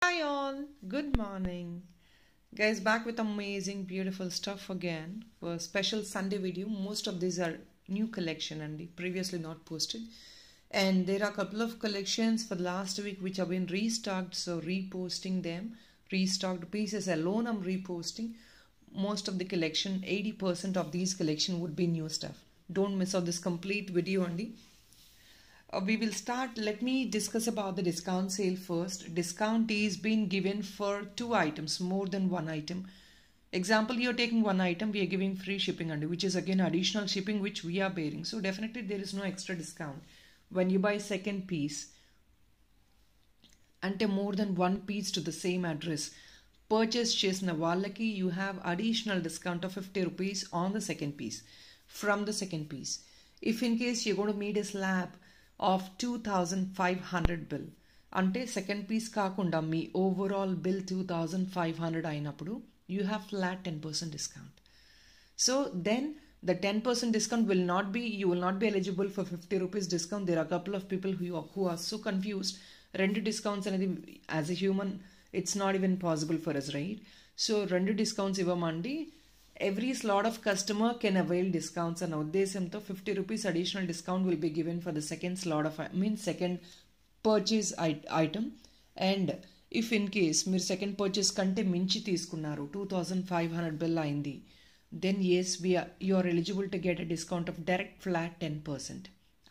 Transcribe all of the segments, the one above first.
Hi all, good morning. Guys, back with amazing, beautiful stuff again for a special Sunday video. Most of these are new collection and previously not posted. And there are a couple of collections for the last week which have been restocked, so reposting them. Restocked pieces alone I'm reposting. Most of the collection, 80% of these collection would be new stuff. Don't miss out this complete video only. We will start. Let me discuss about the discount sale first. Discount is being given for 2 items, more than 1 item. Example, you're taking 1 item, we are giving free shipping under, which is again additional shipping which we are bearing. So definitely there is no extra discount. When you buy second piece, ante more than 1 piece to the same address, purchase chesina vallaki, you have additional discount of 50 rupees on the second piece, from the second piece. If in case you're going to meet a slab of 2500 bill, ante second piece kaakunda me overall bill 2500 అయినప్పుడు you have flat 10% discount. So then the 10% discount will not be, you will not be eligible for 50 rupees discount. There are a couple of people who are so confused. Rendu discounts అనేది as a human it's not even possible for us, right? So rendu discounts ఇవ్వమండి, every slot of customer can avail discounts and ఉద్దేశంతో 50 rupees additional discount will be given for the second slot of second purchase item. And if in case మీరు second purchase కంటే మించి తీసుకున్నారు, 2500 bill అయింది, then yes, you are eligible to get a discount of direct flat 10%.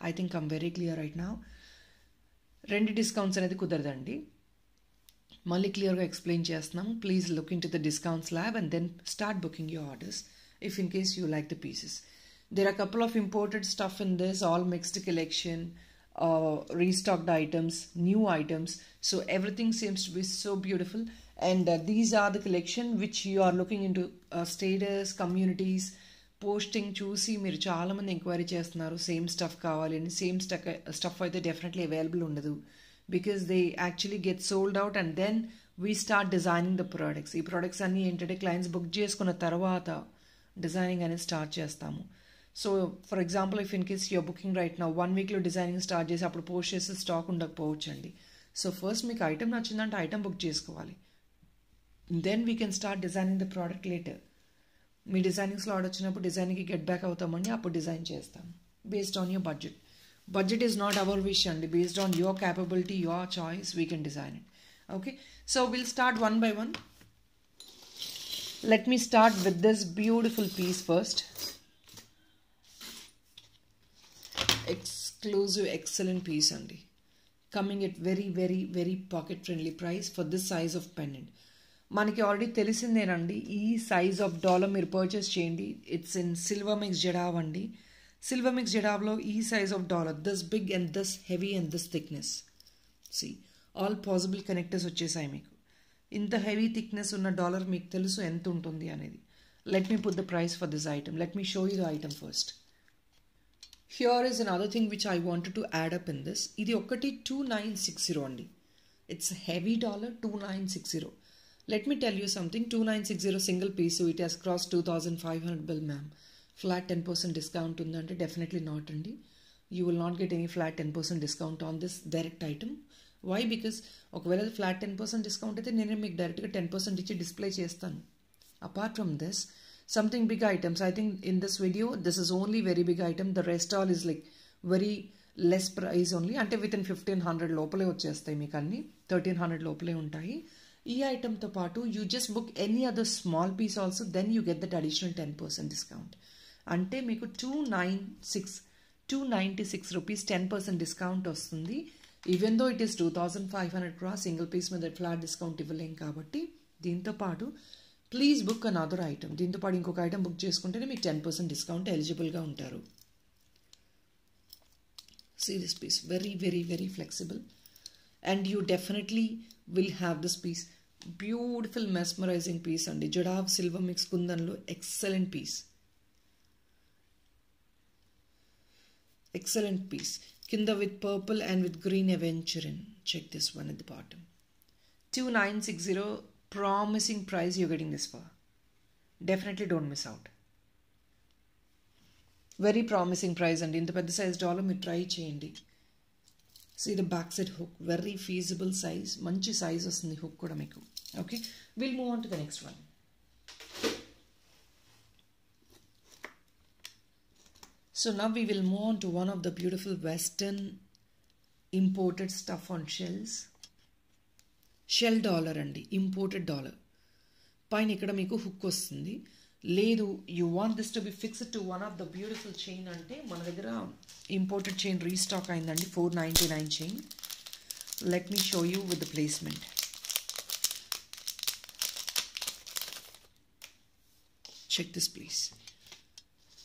I think I'm very clear right now. రెండు discounts అనేది కుదరదండి, మళ్ళీ క్లియర్గా ఎక్స్ప్లెయిన్ చేస్తున్నాము. Please look into the discount slab and then start booking your orders if in case you like the pieces. There are couple of imported stuff in this, all mixed collection, restocked items, new items, so everything seems to be so beautiful. And these are the collection which you are looking into status, communities, posting చూసి మీరు చాలామంది enquiry చేస్తున్నారు, same stuff కావాలి అని. Same stuff అయితే definitely available ఉండదు, because they actually get sold out and then we start designing the products. ఈ products అన్నీ ఏంటంటే క్లయింట్స్ బుక్ చేసుకున్న తర్వాత డిజైనింగ్ అనేది స్టార్ట్ చేస్తాము. So for example, if in case you are booking right now, 1 వీక్లో డిజైనింగ్ స్టార్ట్ చేసి అప్పుడు పోస్ట్ చేసి స్టాక్ ఉండకపోవచ్చు అండి. సో ఫస్ట్ మీకు ఐటమ్ నచ్చిందంటే ఐటమ్ బుక్ చేసుకోవాలి, then we can start designing the product later. మీ డిజైనింగ్ స్లాట్ వచ్చినప్పుడు డిజైనింగ్కి గెట్ బ్యాక్ అవుతామండి, అప్పుడు డిజైన్ చేస్తాం based on your budget. Budget is not our wish and based on your capability, your choice, we can design it. Okay, so we'll start one by one. Let me start with this beautiful piece first. Exclusive, excellent piece only, coming at very very very pocket friendly price for this size of pendant. మనకి already తెలిసిందేనండి, ఈ size of dollar మీరు purchase చేయండి. It's in silver mix jadau అండి. Silver mix జడావ్లో ఈ size of dollar, this big and this heavy and this thickness, see all possible connectors వచ్చేసాయి మీకు. ఇంత హెవీ థిక్నెస్ ఉన్న డాలర్ మీకు తెలుసు ఎంత ఉంటుంది అనేది. Let me put the price for this item. Let me show you the item first. Here is another thing which I wanted to add up in this. ఇది ఒకటి 2960 అండి. It's heavy dollar 2960. Let me tell you something, 2960 single piece, so it has crossed 2500 bill, ma'am. Flat 10% discount undante? Definitely not andi. You will not get any flat 10% discount on this direct item. Why? Because okavela flat 10% discount aithe nene meeku direct ga 10% ichi display chestanu. Apart from this, something big items, I think in this video this is only very big item. The rest all is like very less price only, ante within 1500 lopale vachestayi meeku anni, 1300 lopale ఉంటాయి. ఈ ఐటమ్తో పాటు you just book any other small piece also, then you get that additional 10% discount. అంటే మీకు 296 rupees 10% discount వస్తుంది. Even though it is 2500 cross, single piece మీద flat discount ఇవ్వలేం కాబట్టి దీంతో పాటు ప్లీజ్ బుక్ అనదర్ ఐటమ్. దీంతో పాటు ఇంకొక ఐటమ్ బుక్ చేసుకుంటేనే మీకు 10% డిస్కౌంట్ ఎలిజిబుల్గా ఉంటారు. See this piece, very very very flexible, and you definitely will have this piece. Beautiful mesmerizing piece అండి. జడావ్ సిల్వర్ మిక్స్ కుందన్లో ఎక్సలెంట్ పీస్, ఎక్సలెంట్ పీస్. కింద with purple and with green aventurine. Check this one at the bottom. 2960 promising price you're getting this for. Definitely don't miss out. Very promising price అండి. ఇంత పెద్ద size dollar మీరు try చేయండి. See the backside hook, very feasible size, manchi size vastundi hook kuda meeku. Okay, we'll move on to the next one. So now we will move on to one of the beautiful western imported stuff on shells. Shell dollar andi, imported dollar. Paina ikkada meeku hook vastundi. Ledu, you want this to be fixed to one of the beautiful chain ante mana daggara imported chain restock ayindandi, 499 chain. Let me show you with the placement. Check this please.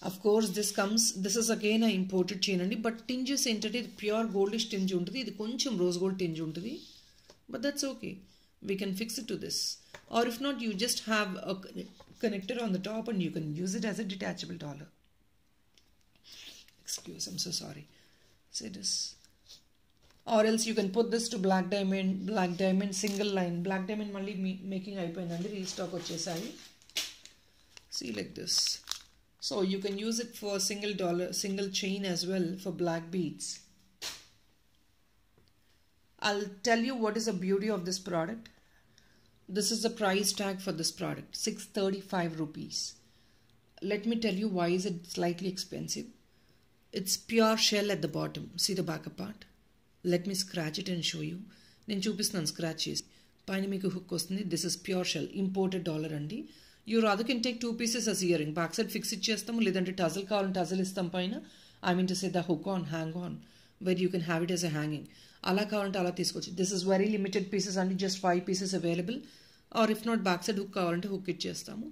Of course this is again a imported chain andi, but tinges entante pure goldish tinge untadi, idi koncham rose gold tinge untadi, but that's okay, we can fix it to this. Or if not, you just have a connector on the top and you can use it as a detachable dollar. Excuse, I'm so sorry. Say this. Or else you can put this to black diamond single line. Black diamond malli making అయిపోయిందండి, restock వచ్చేసాయి. See like this. So you can use it for single chain as well for black beads. I'll tell you what is the beauty of this product. This is the price tag for this product, 635 rupees. Let me tell you why is it slightly expensive. It's pure shell at the bottom. See the back part. Let me scratch it and show you. Nenu chupistunnan scratch chesi. Paina meeku hook vastundi. This is pure shell, imported dollar andi. You rather can take 2 pieces as earring. Back side fix it chestamu, ledante tussle kavalante tussle istam paina. I mean to say the hook on, hang on, where you can have it as a hanging. Ala kavalante ala teesukochu. This is very limited pieces andi, just 5 pieces available. Or if not, backside hook kavalante hook ichestamu.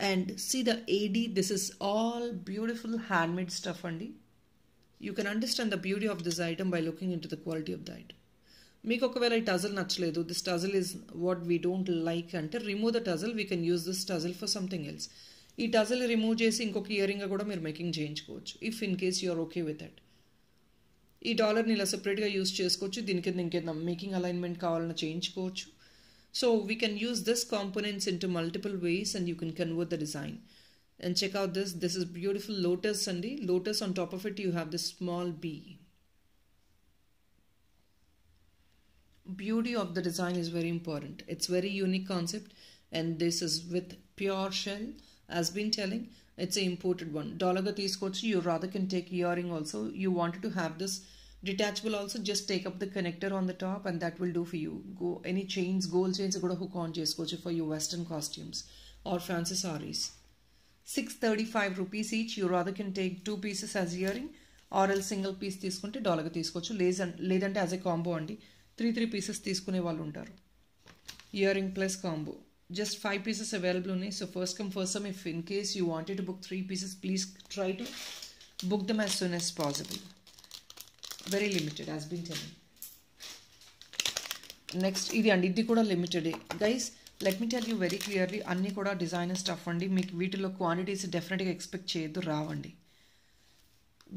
And see the AD, this is all beautiful handmade stuff andi. You can understand the beauty of this item by looking into the quality of the item. Meeku okavela ee tussle nachaledu, this tussle is what we don't like ante remove the tussle, we can use this tussle for something else. Ee tussle remove chesi inkoka earring ga kuda meer making చేయించుకోవచ్చు, if in case you are okay with it. ఈ dollar ని ఇలా separate గా use చేసుకోవచ్చు, దీని కింద ఇంకేదైనా making alignment కావాలన్నా చేయించుకోవచ్చు. So we can use this components into multiple ways and you can convert the design. And check out this. This is beautiful lotus andi. Lotus, on top of it you have this small bee. Beauty of the design is very important. It's very unique concept, and this is with pure shell. As been telling, it's a imported one. Dollar ga teeskochu. You rather can take earring also. You wanted to have this detachable also, just take up the connector on the top and that will do for you. Go any chains, gold chains kuda hook on chesukochu for your western costumes or fancy sarees. 635 rupees each. You rather can take 2 pieces as earring or else single piece తీసుకుంటే dollar గా తీసుకోవచ్చు, లేదంటే as a combo అండి 3 pieces తీసుకునే వాళ్ళు ఉంటారు. Earring plus combo, just 5 pieces available ఉన్నాయి. So first come first serve. If in case you wanted to book 3 pieces, please try to book them as soon as possible. Very limited, as been telling. Next ఇది అండి, ఇది కూడా limited guys. Let me tell you very clearly, అన్నీ కూడా designer stuff అండి. మీకు వీటిలో quantities డెఫినెట్గా ఎక్స్పెక్ట్ చేయొద్దు, రావండి.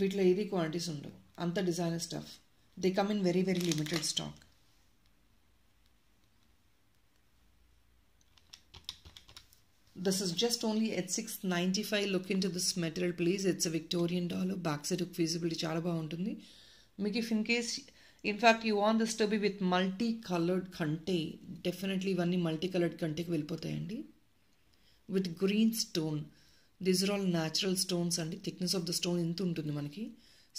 వీటిలో ఏది క్వాంటిటీస్ ఉండవు, అంత designer stuff. They come in very very limited stock. This is just only at 695. Look into this material please. It's a Victorian dollar. Backside hook feasibility చాలా బాగుంటుంది మీకు. If in case, in fact you want this to be with multicolored kante, definitely ఇవన్నీ multicolored కంటేకి వెళ్ళిపోతాయండి. With green stone. These are all natural stones అండి. Thickness of the stone ఇంత ఉంటుంది మనకి.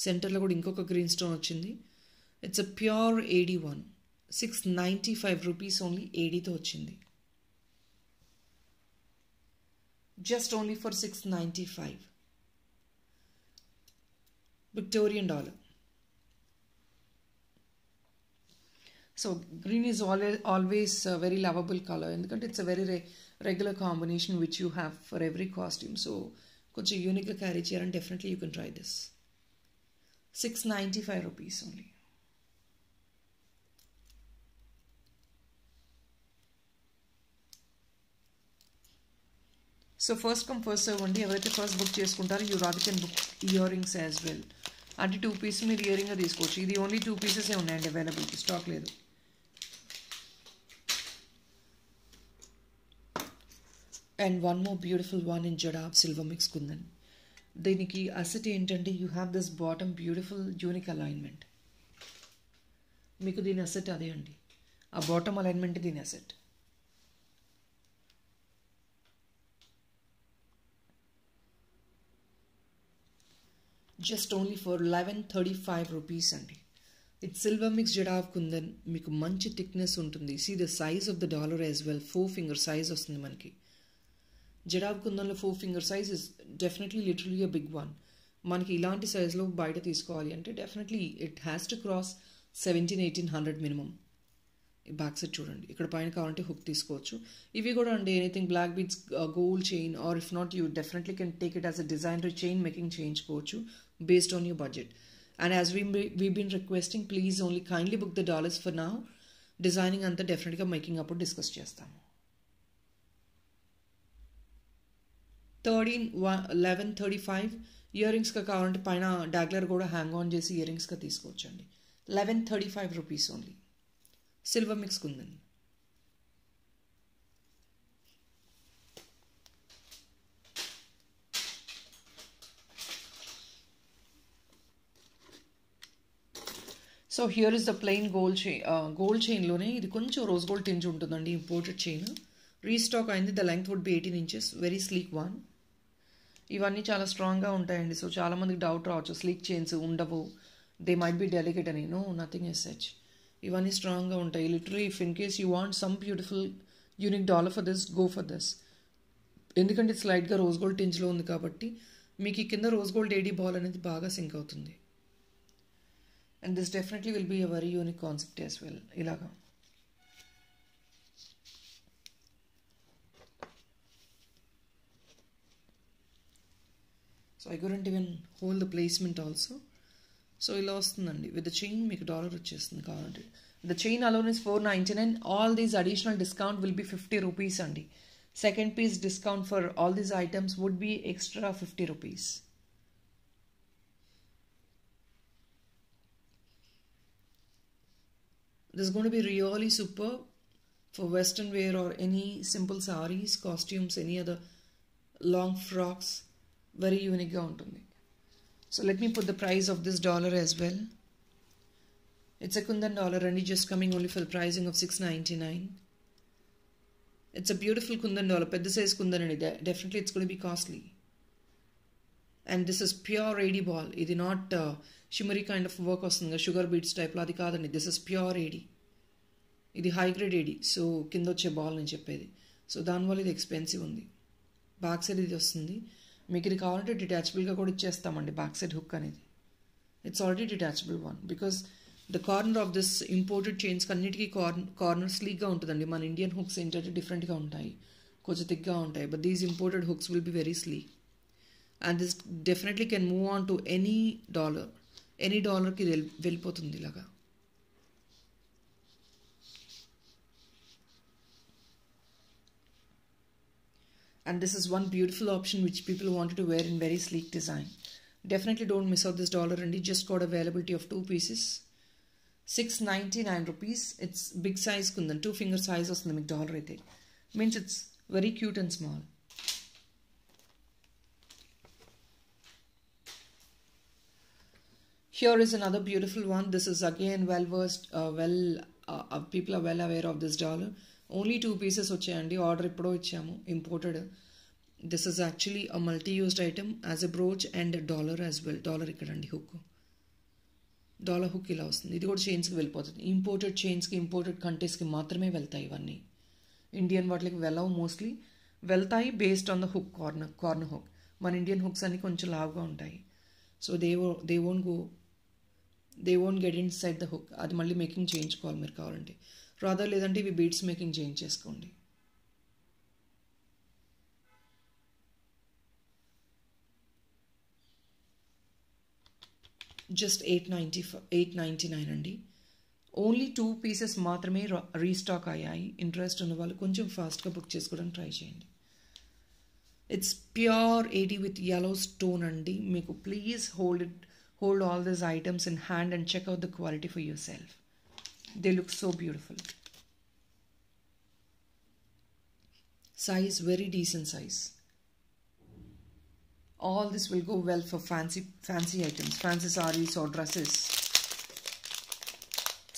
సెంటర్లో కూడా ఇంకొక గ్రీన్ స్టోన్ వచ్చింది. It's a pure AD1. 695 rupees only. ADతో వచ్చింది. Just only for 695. Victorian dollar. So green is always a very lovable color, and it's a very regular combination which you have for every costume. So konచెం unique ga carry cheyalani, definitely you can try this. 695 rupees only. So first come first serve అండి. ఎవరైతే first book చేసుకుంటారో you rather can book earrings as well. అంటే 2 pieces మీరు ఇయరింగ్గా తీసుకోవచ్చు. ఇది only 2 pieces ఉన్నాయండి available, stock లేదు. And one more beautiful one in jadau silver mix kundan. దీనికి అసెట్ ఏంటంటే you have this bottom beautiful unique alignment. మీకు దీని అసెట్ అదే అండి, ఆ బాటమ్ అలైన్మెంట్ దీని asset. Just only for 1135 rupees అండి. It's silver mix jadau kundan. మీకు మంచి థిక్నెస్ ఉంటుంది. See the size of the dollar as well. 4 finger size వస్తుంది మనకి. జడావ్ కుందన్లో 4 finger size is definitely literally a big one. మనకి ఇలాంటి సైజ్లో బయట తీసుకోవాలి అంటే definitely it has to cross 1700-1800 minimum. Back side చూడండి, ఇక్కడ పైన కావాలంటే హుక్ తీసుకోవచ్చు. ఇవి కూడా అండి anything black beads, gold chain, or if not you definitely can take it as a designer chain making చేయించుకోవచ్చు based on your budget. And as we've been requesting, please only kindly book the dollars for now. Designing anta definitely making up discuss chestamu. 1135 earrings ka kavalante paina dagler kuda hang on chesi earrings ka teesukochandi. 1135 rupees only. Silver mix kundan. So here is the plain gold చైన్లోనే ఇది కొంచెం rose gold tinge ఉంటుందండి. Imported chain restock అయింది. The length would be 18 inches. Very sleek one. ఇవన్నీ చాలా స్ట్రాంగ్గా ఉంటాయండి. So చాలామందికి డౌట్ రావచ్చు, స్లీక్ చైన్స్ ఉండవు, దే మైట్ బి డెలికేట్ అని. No, nothing as such. ఇవన్నీ స్ట్రాంగ్గా ఉంటాయి. Literally if in case you want some beautiful unique dollar for this, go for this. ఎందుకంటే స్లైట్గా రోజ్ గోల్డ్ టింజ్లో ఉంది కాబట్టి మీకు ఈ కింద రోజ్ గోల్డ్ ఏడీ బాల్ అనేది బాగా సింక్ అవుతుంది. And this definitely will be a very unique concept as well. Ilaga. So I couldn't even hold the placement also. So ila vastundandi. With the chain meeku dollar vachestundi kavalante. The chain alone is 499. All these additional discount will be 50 rupees andi. Second piece discount for all these items would be extra 50 rupees. This is going to be really super for western wear or any simple sarees, costumes, any other long frocks. Very unique ga untundi. So let me put the price of this dollar as well. It's a kundan dollar and it's just coming only for the pricing of 699. It's a beautiful kundan dollar. Pedda size kundan ani. Definitely it's going to be costly. And this is pure AD ball. Idi not shimmery kind of work వస్తుంది, sugar beads టైప్లో, అది కాదండి. This is pure ఏడీ. ఇది high grade ఏడీ. So కింద వచ్చే ball నేను చెప్పేది. So దానివల్ల ఇది ఎక్స్పెన్సివ్ ఉంది. బ్యాక్ సైడ్ ఇది వస్తుంది. మీకు ఇది కావాలంటే డిటాచబుల్గా కూడా ఇచ్చేస్తామండి బ్యాక్ సైడ్ హుక్ అనేది. It's already detachable one because the corner of this imported chains అన్నిటికీ కార్నర్ స్లీక్గా ఉంటుందండి. మన ఇండియన్ హుక్స్ ఏంటంటే డిఫరెంట్గా ఉంటాయి, కొంచెం థిక్గా ఉంటాయి. But these imported hooks will be very sleek. And this definitely can move on to any dollar. Any dollar ki vellipotundi ilaga. And this is one beautiful option which people wanted to wear in very sleek design. Definitely don't miss out this dollar, and it just got availability of 2 pieces. 699 rupees. It's big size kundan. 2 finger size vastundi meeku dollar aithe. Means it's very cute and small. Here is another beautiful one. This is again well versed, people are well aware of this dollar. Only 2 pieces వచ్చాయండి. Order ఎప్పుడో ఇచ్చాము, imported. This is actually a multi used item as a brooch and dollar as well. Dollar ఇక్కడండి hook, dollar hook ఇలా వస్తుంది. ఇది కూడా చైన్స్కి వెళ్ళిపోతుంది. Imported చైన్స్కి, imported కంట్రీస్కి మాత్రమే వెళ్తాయి ఇవన్నీ. ఇండియన్ వాటికి వెళ్ళవు. మోస్ట్లీ వెళ్తాయి based on the hook, corner hook. మన ఇండియన్ హుక్స్ అన్ని కొంచెం లావుగా ఉంటాయి. So they won't get in side the hook. అది మళ్ళీ మేకింగ్ చేయించుకోవాలి మీరు కావాలంటే. రాదర్ లేదంటే ఇవి బీడ్స్ మేకింగ్ చేయించేసుకోండి. జస్ట్ 899 అండి. ఓన్లీ 2 pieces మాత్రమే రీస్టాక్ అయ్యాయి. ఇంట్రెస్ట్ ఉన్న వాళ్ళు కొంచెం ఫాస్ట్గా బుక్ చేసుకోవడానికి ట్రై చేయండి. It's pure 80 with yellow stone అండి. మీకు please hold all these items in hand and check out the quality for yourself. They look so beautiful. Size, very decent size. All this will go well for fancy items, fancy sarees or dresses.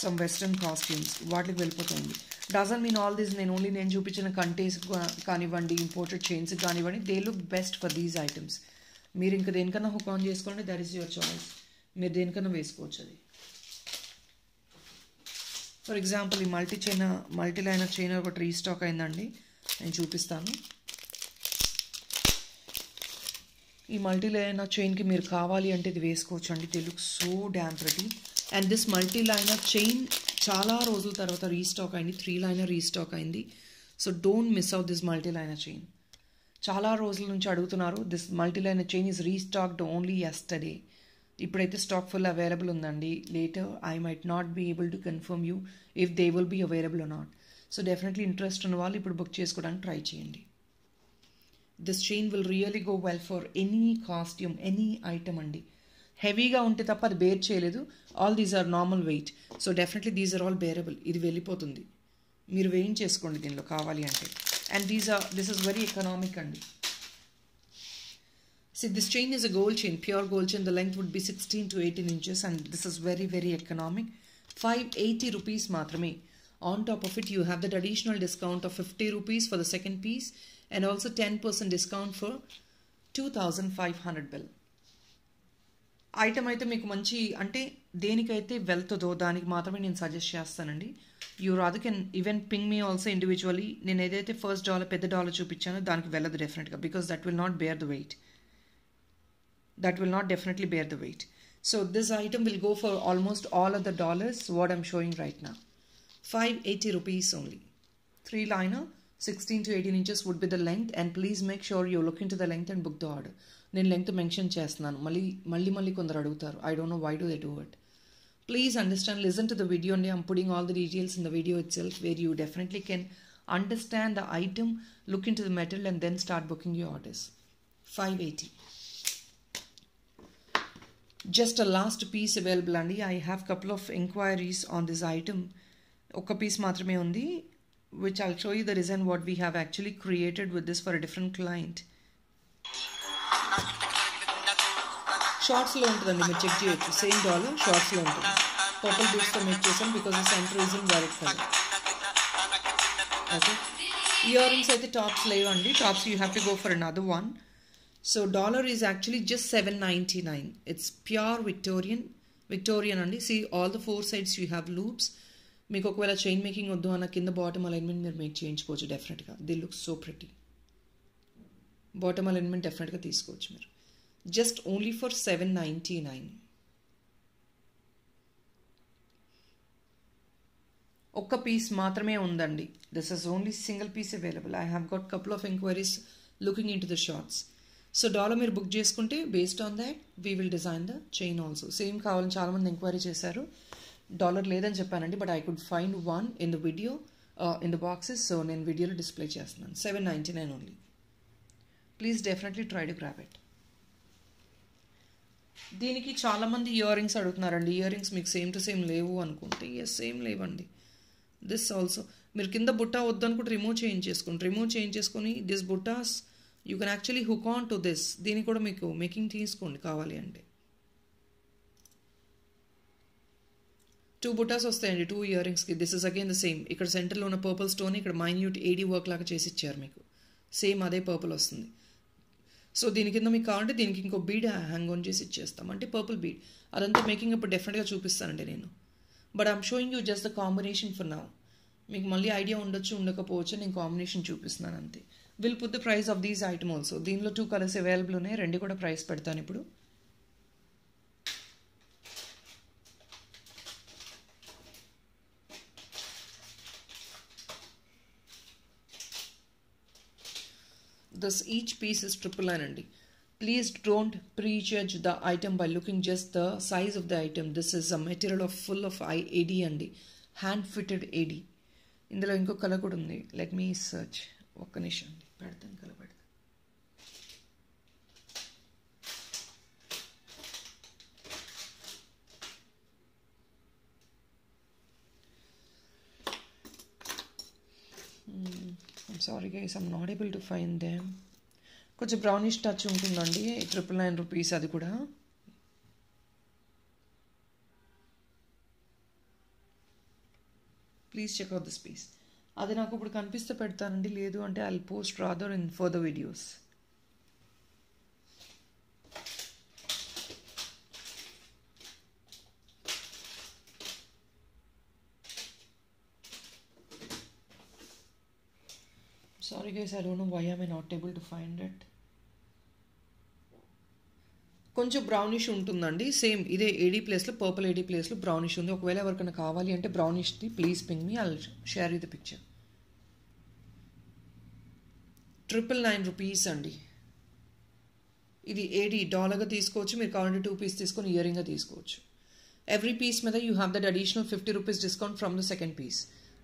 Some western costumes వాటికి వెళ్ళిపోతుంది. Doesn't mean all this నేను చూపించిన కంటేస్ కానివ్వండి, imported chains కానివ్వండి, they look best for these items. మీరు ఇంకా దేనికన్నా hook on చేసుకోండి, దట్ ఈస్ యువర్ చాయిస్. మీరు దేనికన్నా వేసుకోవచ్చు అది. ఫర్ ఎగ్జాంపుల్ ఈ మల్టీ లైనర్ చైన్ ఒకటి రీస్టాక్ అయిందండి, నేను చూపిస్తాను. ఈ మల్టీ లైనర్ చైన్కి మీరు కావాలి అంటే ఇది వేసుకోవచ్చు అండి. They look so damn pretty. And this multi liner chain చాలా రోజుల తర్వాత రీస్టాక్ అయింది, 3 లైనర్ రీస్టాక్ అయింది. So don't miss out this multi liner chain. చాలా రోజుల నుంచి అడుగుతున్నారు. This multi liner chain is restocked only yesterday. ఇప్పుడైతే స్టాక్ ఫుల్ అవైలబుల్ ఉందండి. Later I might not be able to confirm you if they will be available or not. So definitely interest ఉన్న వాళ్ళు ఇప్పుడు book చేసుకోవడానికి try చేయండి. This chain will really go well for any costume, any item అండి. హెవీగా ఉంటే తప్ప అది బేర్ చేయలేదు. All these are normal weight. So definitely these are all bearable. ఇది వెళ్ళిపోతుంది, మీరు వేయించేసుకోండి దీనిలో కావాలి అంటే. And this is very economic అండి. See, this chain is a gold chain, pure gold chain. The length would be 16 to 18 inches and this is very, very economic. 580 rupees matrame. On top of it, you have that additional discount of 50 rupees for the second piece and also 10% discount for 2500 bill. Item అయితే మీకు మంచి అంటే దేనికైతే వెళ్తుందో దానికి మాత్రమే నేను suggest చేస్తానండి. You rather can even ping me also individually. నేను ఏదైతే ఫస్ట్ డాలర్ పెద్ద డాలర్ చూపించానో దానికి వెళ్ళదు డెఫినెట్గా, because that will not bear the weight. That will not definitely bear the weight. So this item will go for almost all of the dollars what I'm showing right now. 580 rupees only. 3 liner, 16 to 18 inches would be the length, and please make sure you look into the length and book the order. నేను length mention చేస్తున్నాను, మళ్ళీ కొందరు అడుగుతారు. I don't know why do they do it. Please understand, listen to the video and I'm putting all the details in the video itself where you definitely can understand the item, look into the material and then start booking your orders. 580. Just a last piece available అండి. I have couple of inquiries on this item. ఒక piece మాత్రమే ఉంది, which I'll show you the design what we have actually created with this for a different client. షార్ట్స్లో ఉంటుందండి, మీరు check చేయొచ్చు. Same dollar షార్ట్స్లో ఉంటుంది. పర్పుల్ బీట్స్తో మేక్ చేసాం because the centre is in violet colour. Okay, ear rings అయితే tops లేవండి. Tops you have to go for another one. So dollar is actually just $7.99. It's pure Victorian అండి. See all the 4 sides you have loops. మీకు ఒకవేళ chain making వద్దు అన్న కింద bottom alignment మీరు make చేయించుకోవచ్చు డెఫినెట్గా. They look so pretty. Bottom alignment డెఫినెట్గా తీసుకోవచ్చు మీరు. Just only for $7.99. ఒక్క పీస్ మాత్రమే ఉందండి. This is only single piece available. I have got couple of enquiries looking into the shorts. So dollar మీరు బుక్ చేసుకుంటే based on that we will design the chain also. Same కావాలని చాలామంది enquiry చేశారు. Dollar లేదని చెప్పానండి, but I could find one in the video in the boxes. So నేను వీడియోలో display చేస్తున్నాను. $7.99 only. Please definitely try to grab it. దీనికి చాలామంది ఇయర్ రింగ్స్ అడుగుతున్నారండి. ఇయర్ రింగ్స్ మీకు సేమ్ టు సేమ్ లేవు అనుకుంటే, ఎస్ సేమ్ లేవండి. దిస్ ఆల్సో మీరు కింద బుట్ట వద్దు అనుకుంటే రిమూవ్ చేయించేసుకొని దిస్ బుట్టాస్ you can actually hook on to this. దీనికి కూడా మీకు మేకింగ్ తీసుకోండి కావాలి అంటే. 2 బుటాస్ వస్తాయండి 2 ఇయర్ రింగ్స్కి. This is again the same. ఇక్కడ సెంటర్లో ఉన్న పర్పుల్ స్టోన్ ఇక్కడ మైన్యూట్ ఏడీ వర్క్ లాగా చేసి ఇచ్చారు మీకు. సేమ్ అదే పర్పుల్ వస్తుంది. సో దీని కింద మీకు కావాలంటే దీనికి ఇంకో బీడ్ హ్యాంగ్ ఆన్ చేసి ఇచ్చేస్తాం, అంటే పర్పుల్ బీడ్. అదంతా మేకింగ్ అప్పుడు డెఫినెట్గా చూపిస్తానండి నేను. But I'm showing you just the combination for now. మీకు మళ్ళీ ఐడియా ఉండొచ్చు ఉండకపోవచ్చు, నేను కాంబినేషన్ చూపిస్తున్నాను అంతే. Will put the price of these item also. దీనిలో 2 కలర్స్ అవైలబుల్ ఉన్నాయి, 2 కూడా ప్రైస్ పెడతాను ఇప్పుడు. This each piece is $999 అండి. Please don't prejudge the item by looking just the size of the item. This is a material of full of AD అండి, hand fitted AD. ఇందులో ఇంకో colour కూడా ఉంది. Let me search. ఒక్క నిమిషం అండి, పెడతాను కలర్ పెడతాను. I'm sorry guys, I'm not able to find them. కొంచెం బ్రౌనిష్ టచ్ ఉంటుందండి. $999 అది కూడా. Please check out this piece. అది నాకు ఇప్పుడు కనిపిస్తే పెడతానండి, లేదు అంటే I will post rather in further videos. Sorry guys, I don't know why am I not able to find it. కొంచెం బ్రౌనిష్ ఉంటుందండి, సేమ్ ఇదే ఏడీ ప్లేస్లో పర్పుల్ ఏడీ ప్లేస్లో బ్రౌనిష్ ఉంది. ఒకవేళ ఎవరికైనా కావాలి అంటే బ్రౌనిష్ది please ping me, I will share you the picture. 999 rupees అండి. ఇది $80 తీసుకోవచ్చు, మీరు కావాలంటే 2 పీస్ తీసుకొని ఇయరింగ్గా తీసుకోవచ్చు. ఎవ్రీ పీస్ మీద you have that additional 50 rupees discount from the second piece.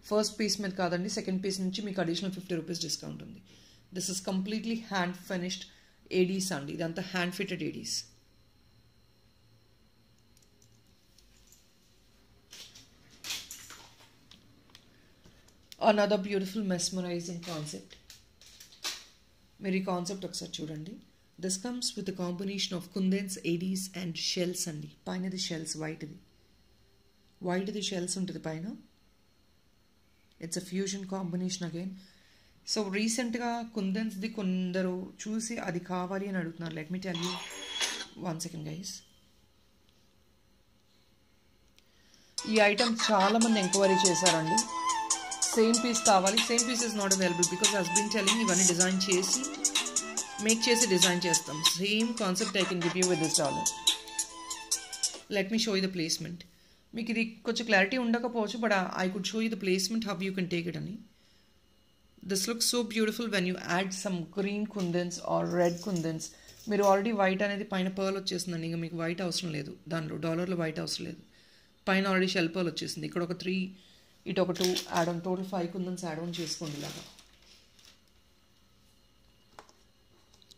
First piece మీద కాదండి, సెకండ్ పీస్ నుంచి మీకు అడిషనల్ 50 రూపీస్ డిస్కౌంట్ ఉంది. This is completely hand finished ADs అండి, ఇదంతా hand fitted ADs. Another beautiful mesmerising concept. మీరు ఈ కాన్సెప్ట్ ఒకసారి చూడండి. This comes with combination of kundans, ADs and shells అండి. పైనది షెల్స్, వైట్ది షెల్స్ ఉంటుంది పైన. It's a fusion combination again. So రీసెంట్గా కుందన్స్ది కొందరు చూసి అది కావాలి అని అడుగుతున్నారు. Let me tell you, 1 second guys. ఈ ఐటమ్ చాలామంది ఎంక్వైరీ చేశారండి, సేమ్ పీస్ కావాలి. Same piece is not available because has been telling ఇవన్నీ డిజైన్ చేసి మేక్ చేసి డిజైన్ చేస్తాం. Same concept I can give you with this dollar. Let me show you the placement. మీకు ఇది కొంచెం క్లారిటీ ఉండకపోవచ్చు, but I could show you the placement how you can take it అని. This looks so beautiful when you add some green kundans or red kundans. మీరు already white అనేది పైన pearl వచ్చేసిందండి, ఇంకా మీకు వైట్ అవసరం లేదు, దానిలో డాలర్లో వైట్ అవసరం లేదు. పైన ఆల్రెడీ షెల్ పర్ల్ వచ్చేసింది. ఇక్కడ ఒక 3, ఇటు ఒక 2 add on, total 5 kundans add on చేసుకోండి. ఇలాగా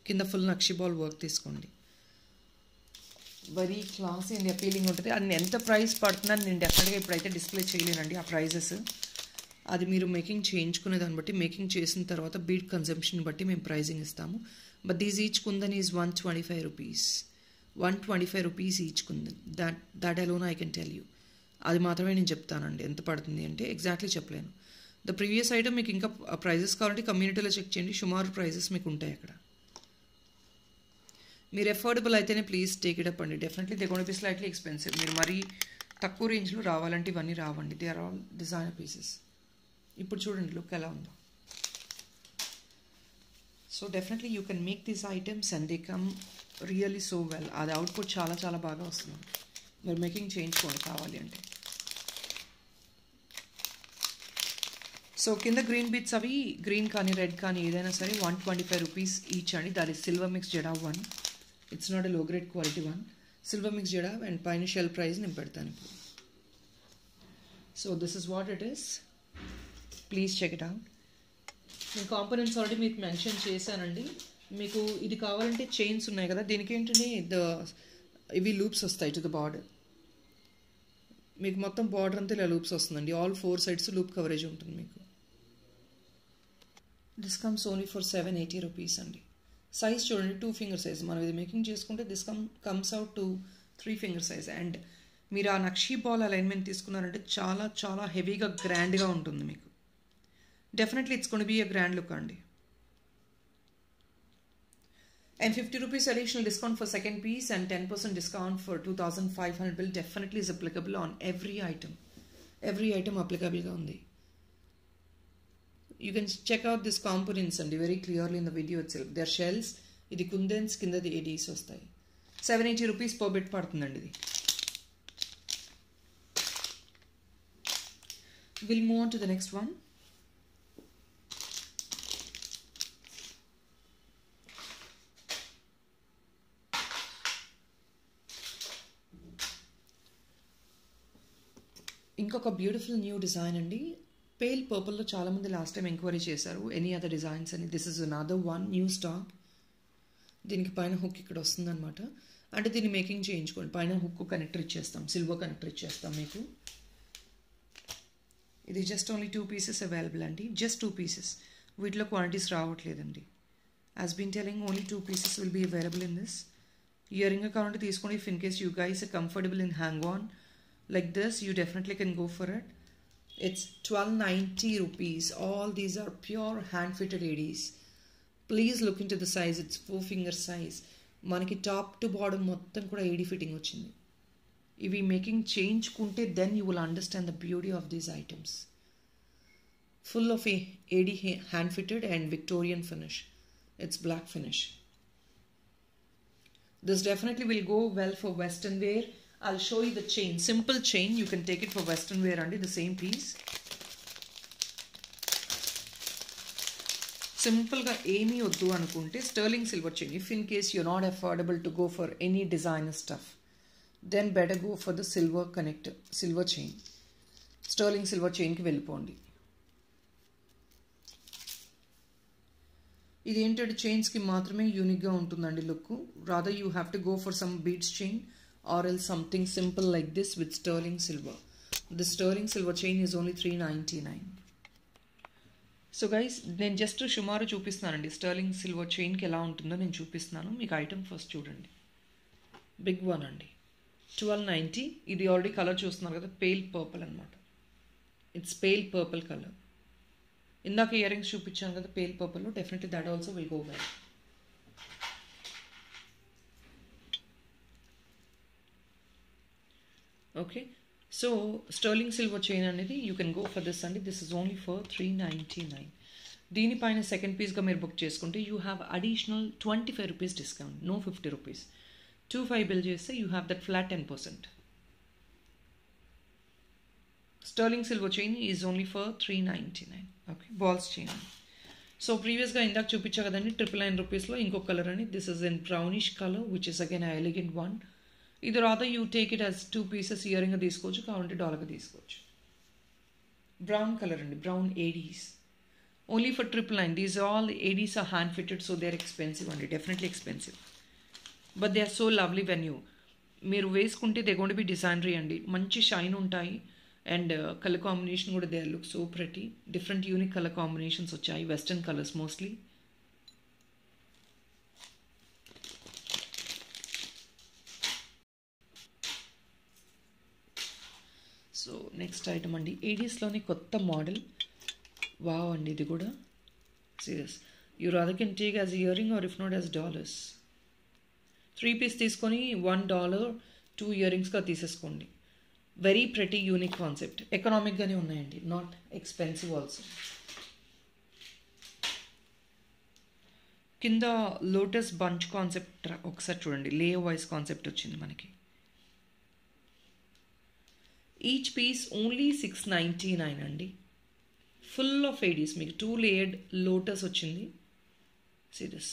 కింద ఫుల్ నక్షి బాల్ వర్క్ తీసుకోండి. వెరీ క్లాసీ అండ్ అపీలింగ్ ఉంటుంది. అది ఎంత ప్రైస్ పడుతుందని నేను డెఫినెట్గా ఇప్పుడైతే డిస్ప్లే చేయలేనండి ఆ ప్రైజెస్. అది మీరు మేకింగ్ చేయించుకునే దాన్ని బట్టి, మేకింగ్ చేసిన తర్వాత బీట్ కన్జంప్షన్ బట్టి మేము ప్రైజింగ్ ఇస్తాము. But these each kundan is 125 rupees. 125 rupees each kundan. That alone I can tell you. అది మాత్రమే నేను చెప్తానండి, ఎంత పడుతుంది అంటే ఎగ్జాక్ట్లీ చెప్పలేను. ద ప్రీవియస్ ఐటమ్ మీకు ఇంకా ప్రైజెస్ కావాలంటే కమ్యూనిటీలో చెక్ చేయండి, సుమారు ప్రైజెస్ మీకు ఉంటాయి అక్కడ. మీరు ఎఫోర్డబుల్ అయితేనే ప్లీజ్ టేక్ ఇట్ అప్ అండి. Definitely they gonna be slightly expensive. మీరు మరీ తక్కువ రేంజ్లో రావాలంటే ఇవన్నీ రావండి. They are all designer pieces. ఇప్పుడు చూడండి లుక్ ఎలా ఉందో. So definitely you can make these items and they come really so well. అది అవుట్పుట్ చాలా చాలా బాగా వస్తుంది. మీరు మేకింగ్ చేయించుకోండి కావాలి అంటే. సో కింద గ్రీన్ బీట్స్ అవి గ్రీన్ కానీ రెడ్ కానీ ఏదైనా సరే 125 రూపీస్ ఈచ్ అండి. దాట్ ఈస్ సిల్వర్ మిక్స్ జడా 1. It's not a low grade quality 1. Silver mix జడా అండ్ పైన షెల్ ప్రైస్ నేను పెడతాను ఇప్పుడు. So this is what it is. Please check it out. నేను కాంపోనెంట్స్ ఆల్రెడీ మీకు మెన్షన్ చేశానండి. మీకు ఇది కావాలంటే చైన్స్ ఉన్నాయి కదా, దీనికి ఏంటంటే ఇవి లూప్స్ వస్తాయి టు ద బార్డర్. మీకు మొత్తం బార్డర్ అంతా ఇలా లూప్స్ వస్తుందండి. ఆల్ 4 sides లూప్ కవరేజ్ ఉంటుంది మీకు. This comes only for 780 rupees అండి. సైజ్ చూడండి, 2 finger సైజ్. మనం ఇది మేకింగ్ చేసుకుంటే this comes out to 3 finger size. And మీరు ఆ నక్షీ బాల్ అలైన్మెంట్ తీసుకున్నారంటే చాలా చాలా హెవీగా గ్రాండ్గా ఉంటుంది మీకు. Definitely it's gonna be a grand look అండి. And 50 rupees additional discount for second piece and 10% discount for 2500 bill definitely is applicable on every item. Every item applicable ga undi. You can check out these components and very clearly in the video itself. Their shells, idi kundans kinda the ADs vastayi. 780 rupees per bit padutundandi idi. We'll move on to the next one. ఇంకొక beautiful new design అండి. Pale పర్పుల్లో చాలామంది last time enquiry చేశారు any other designs అని. This is another one new stock. దీనికి పైన hook ఇక్కడ వస్తుందన్నమాట. అంటే దీన్ని మేకింగ్ చేయించుకోండి. పైన హుక్ కనెక్టర్ ఇచ్చేస్తాం, సిల్వర్ కనెక్టర్ ఇచ్చేస్తాం మీకు. ఇది జస్ట్ ఓన్లీ 2 pieces అవైలబుల్ అండి. జస్ట్ 2 pieces. వీటిలో క్వాంటిటీస్ రావట్లేదండి. As been telling only 2 pieces will be available in this. Earring కావాలంటే తీసుకోండి. If in case you guys comfortable in hang on like this, you definitely can go for it. It's 1290 rupees. All these are pure hand fitted ADs. Please look into the size. It's 4 finger size. మనకి top to bottom మొత్తం కూడా AD fitting వచ్చింది. ఇవి making చేయించుకుంటే then you will understand the beauty of these items. Full of AD hand fitted and Victorian finish. It's black finish. This definitely will go well for western wear. I'll show you the chain. Simple chain. You can take it for western wear under the same piece. Simple ga emi oddu anukunte sterling silver chain. If in case you're not affordable to go for any designer stuff, then better go for the silver connector, silver chain. Sterling silver chain ki vellipondi. ఇది ఏంటంటే చైన్స్కి మాత్రమే యూనిక్గా ఉంటుందండి look. Rather you have to go for some beads chain R L something simple like this with sterling silver. The sterling silver chain is only 399. So guys నేను just సుమారు చూపిస్తున్నానండి sterling silver చైన్కి ఎలా ఉంటుందో నేను చూపిస్తున్నాను. మీకు ఐటమ్ ఫస్ట్ చూడండి. Big one అండి, 1290. ఇది ఆల్రెడీ కలర్ చూస్తున్నారు కదా, పేల్ పర్పుల్ అనమాట. It's pale purple colour. ఇందాక ఇయర్ రింగ్స్ చూపించాను కదా పేల్ పర్పుల్లో, definitely that also will go well. Okay, so sterling silver chain అనేది you can go for this అండి. This is only for 399. దీనిపైన సెకండ్ పీస్గా మీరు బుక్ చేసుకుంటే you have additional 25 rupees discount, no 50 rupees. 25 bill చేస్తే you have that flat 10%. Sterling silver chain is only for 399. Okay, balls chain. So previously ఇందాక చూపించా కదండి 999 రూపీస్లో ఇంకొక కలర్ అని. This is in brownish colour which is again elegant one. ఇది rather you take it as 2 pieces earrings తీసుకోవచ్చు, కావాలంటే డాలర్గా తీసుకోవచ్చు. బ్రౌన్ కలర్ అండి, brown ADs only for 999. These all ADs are hand fitted, so they are expensive అండి, definitely expensive. But they are so lovely when మీరు వేసుకుంటే they going to be designery అండి. మంచి షైన్ ఉంటాయి. అండ్ కలర్ కాంబినేషన్ కూడా they look so pretty. Different unique colour combinations వచ్చాయి, western colours mostly. So next item అండి, ఏడీస్లోని కొత్త మోడల్. వావ్ అండి, ఇది కూడా serious. You rather can take as earrings or if not as dollars. 3 piece తీసుకొని $1 2 ఇయర్ రింగ్స్గా తీసేసుకోండి. Very pretty unique concept. ఎకనామిక్గానే ఉన్నాయండి, నాట్ ఎక్స్పెన్సివ్ ఆల్సో. కింద లోటస్ బంచ్ కాన్సెప్ట్ ఒకసారి చూడండి, లే వైస్ కాన్సెప్ట్ వచ్చింది మనకి. ఈచ్ పీస్ ఓన్లీ 699 అండి. ఫుల్ ఆఫ్ ఏడీస్, మీకు 2 లేయర్డ్ లోటస్ వచ్చింది. See this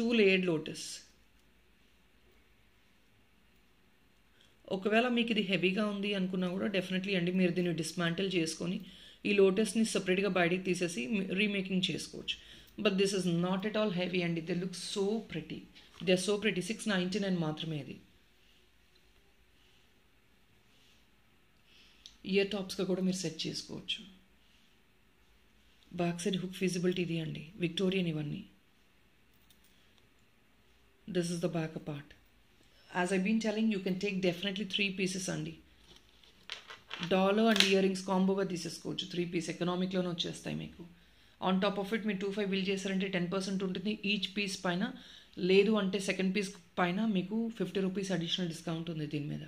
2 layered lotus. ఒకవేళ మీకు ఇది హెవీగా ఉంది అనుకున్నా కూడా డెఫినెట్లీ అండి మీరు దీన్ని డిస్మాంటిల్ చేసుకొని ఈ లోటస్ని సపరేట్గా బయటికి తీసేసి రీమేకింగ్ చేసుకోవచ్చు. But this is not at all heavy అండి. They look so pretty, they are so pretty. 699 మాత్రమే ఇది. ఇయర్ టాప్స్గా కూడా మీరు సెట్ చేసుకోవచ్చు. బ్యాక్ సైడ్ హుక్ ఫీజిబిలిటీ ఇది అండి, విక్టోరియన్ ఇవన్నీ. This is the back part. As I've been telling, you can take definitely 3 pieces అండి. డాలర్ అండ్ ఇయర్ రింగ్స్ కాంబోగా తీసేసుకోవచ్చు. 3 పీస్ ఎకనామిక్లోనే వచ్చేస్తాయి మీకు. ఆన్ టాప్ ఆఫ్ ఇట్ మీరు 25 బిల్ చేశారంటే 10% ఉంటుంది ఈచ్ పీస్ పైన. లేదు అంటే సెకండ్ పీస్ పైన మీకు 50 రూపీస్ అడిషనల్ డిస్కౌంట్ ఉంది దీని మీద.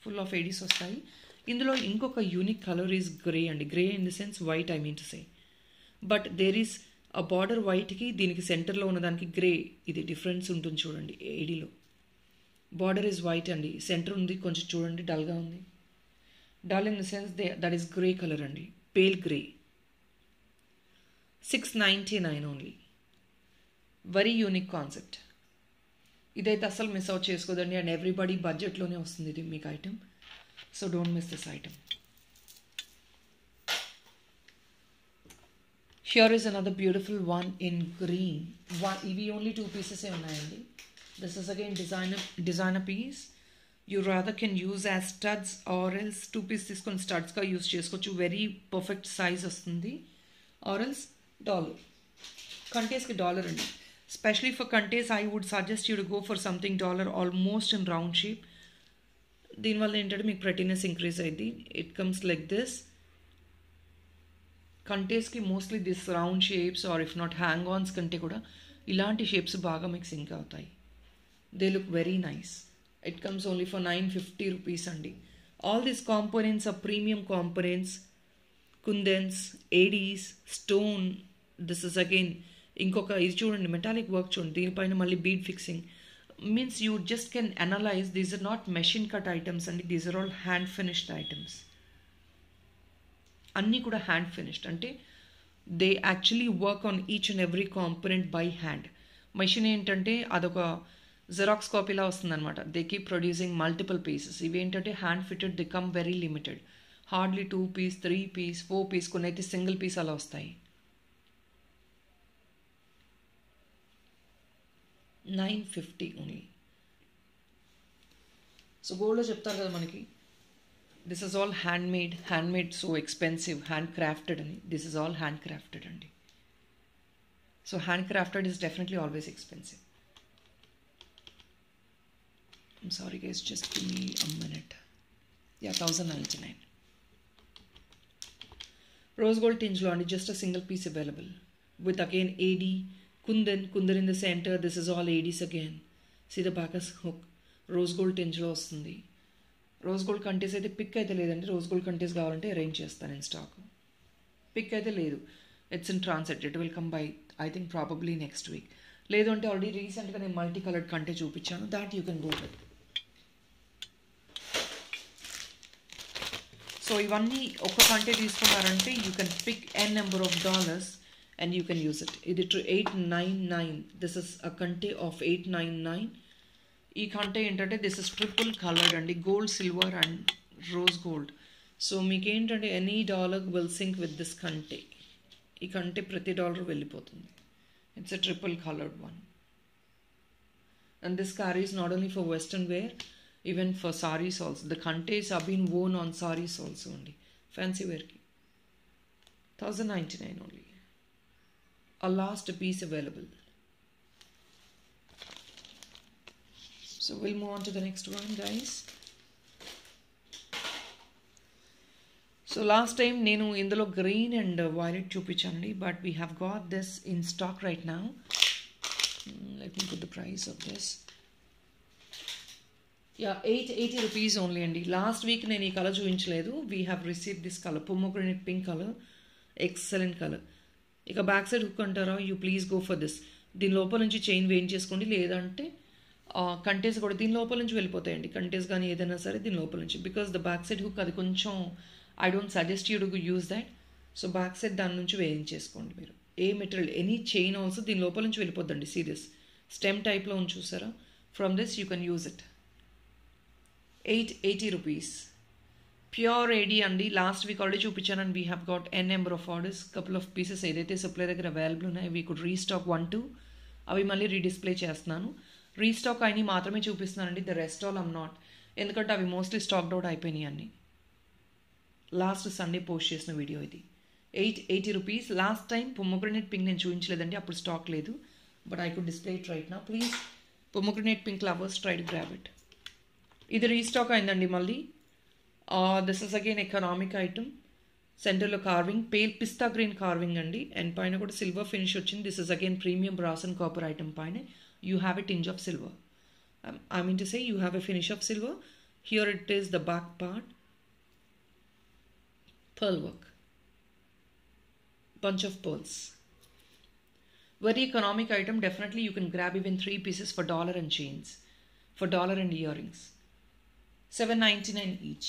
ఫుల్ ఆఫ్ ఏడీస్ వస్తాయి. ఇందులో ఇంకొక యూనిక్ కలర్ ఈజ్ గ్రే అండి. Grey in the sense white, I mean to say. But there is a border వైట్కి దీనికి సెంటర్లో ఉన్నదానికి గ్రే, ఇది డిఫరెన్స్ ఉంటుంది చూడండి. ఏడీలో బార్డర్ ఈజ్ వైట్ అండి, సెంటర్ ఉంది కొంచెం చూడండి డల్గా ఉంది. Dull in the sense that is grey colour అండి, pale grey. 699 only. Very unique concept. ఇదైతే అసలు మిస్ అవుట్ చేసుకోదండి. అండ్ ఎవ్రీబడి బడ్జెట్లోనే వస్తుంది ఇది మీకు item. So don't miss this item. Here is another beautiful one in green. ఇవి only 2 పీసెసే ఉన్నాయండి. This is again designer piece. You rather can use as studs or else 2 piece తీసుకొని studsగా use చేసుకోవచ్చు. Very perfect size వస్తుంది. Or else dollar. కంటేస్కి dollar అండి. Specially for kantes I would suggest you to go for something dollar almost in round shape. దీనివల్ల ఏంటంటే మీకు prettiness increase అయింది. It comes like this. కంటేస్కి mostly this round shapes or if not hang ons కంటే కూడా ఇలాంటి shapes బాగా మీకు సింక్ అవుతాయి. They look very nice. It comes only for 950 rupees అండి. All these components are premium components. Kundans, ADs, stone. This is again ఇంకొక ఇది చూడండి, మెటాలిక్ వర్క్ చూడండి, దీనిపైన మళ్ళీ bead fixing. Means you just can analyse these are not machine cut items అండి, these are all hand finished items. అన్నీ కూడా hand finished అంటే they actually work on each and every component by hand. Machine ఏంటంటే అదొక xerox కాపీలా వస్తుందన్నమాట. They keep producing multiple pieces. ఇవి ఏంటంటే hand fitted, they come very limited. Hardly 2 piece, 3 piece, 4 piece, కొన్ని అయితే సింగిల్ పీస్ అలా వస్తాయి. 950 ఓన్లీ. సో గోల్డ్లో చెప్తారు కదా మనకి, this is all hand made so expensive, hand crafted అని. This is all hand crafted అండి. So hand crafted is definitely always expensive. I'm sorry guys, just give me a minute. Yeah, 1099. Rose gold tinge lo andi, just a single piece available with again AD, kundan in the center. This is all ADs again. See the back is hook. Rose gold tinge lo vastundi. Rose gold కంటేస్ అయితే pick అయితే లేదండి. Rose gold కంటేస్ కావాలంటే arrange చేస్తాను నేను stock. Pick అయితే లేదు. It's in transit. It will come by I think probably next week. లేదు అంటే ఆల్రెడీ రీసెంట్గా నేను మల్టీ కలర్డ్ కంటే చూపించాను. That you can go with. So ఇవన్నీ ఒక కంటే తీసుకున్నారంటే you can pick n number of dollars and you can use it. ఇది 899. దిస్ ఇస్ అ కంటే ఆఫ్ 899. ఈ కంటే ఏంటంటే దిస్ ఇస్ ట్రిపుల్ కలర్డ్ అండి, gold, silver and rose gold. So మీకు ఏంటంటే any dollar will sync with this కంటే. ఈ కంటే ప్రతి డాలర్ వెళ్ళిపోతుంది. It's a triple coloured one. And this carries not only for western wear, even for sarees also. The kantes are being worn on sarees also only. Fancy wear ki 1099 only. A last piece available. So we'll move on to the next one guys. So last time నేను ఇందులో green and violet చూపించానండి, but we have got this in stock right now. Let me put the price of this. Yeah, 880 rupees only అండి. Last week నేను ఈ colour చూపించలేదు. We have received this colour, pomegranate pink colour, excellent colour. ఇక back side hook అంటారా, you please go for this. దీని లోపల నుంచి chain వేయించేసుకోండి, లేదంటే కంటేస్ కూడా దీని లోపల నుంచి వెళ్ళిపోతాయండి. కంటేస్ కానీ ఏదైనా సరే దీని లోపల నుంచి, because the back side hook అది కొంచెం I don't suggest you to use that. So back side దాని నుంచి వేయించేసుకోండి మీరు. ఏ మెటీరియల్, ఎనీ చైన్ ఆల్సో దీని లోపల నుంచి వెళ్ళిపోద్దండి. సీ దిస్ స్టెమ్ టైప్లో ఉంది చూసారా, from this you can use it. 880 rupees. Pure AD అండి. లాస్ట్ వీక్ ఆల్రెడీ చూపించాను and we have got n number of orders. Couple of pieces ఏదైతే సప్లై దగ్గర అవైలబుల్ ఉన్నాయి వీ కుడ్ రీస్టాక్ 1-2. అవి మళ్ళీ రీడిస్ప్లే చేస్తున్నాను. రీస్టాక్ అయినవి మాత్రమే చూపిస్తున్నానండి. The rest all I'm not, ఎందుకంటే అవి మోస్ట్లీ స్టాక్డ్ అవుట్ అయిపోయినాయి అన్నీ. లాస్ట్ సండే పోస్ట్ చేసిన వీడియో ఇది. 880 rupees. Last time pomegranate pink నేను చూపించలేదండి, అప్పుడు స్టాక్ లేదు, but I could display it right now. Please pomegranate pink lovers try to grab it. ఇది రీస్టాక్ అయిందండి మళ్ళీ. This is again economic item. సెంటర్లో carving, pale pista green carving అండి, and పైన కూడా సిల్వర్ ఫినిష్ వచ్చింది. This is again premium brass and copper item. పైన you have a tinge of silver. I mean to say you have a finish of silver. Here it is the back part, pearl work, bunch of pearls. Very economic item. Definitely you can grab even 3 pieces for $1 and chains, for $1 and earrings. $7.99 each.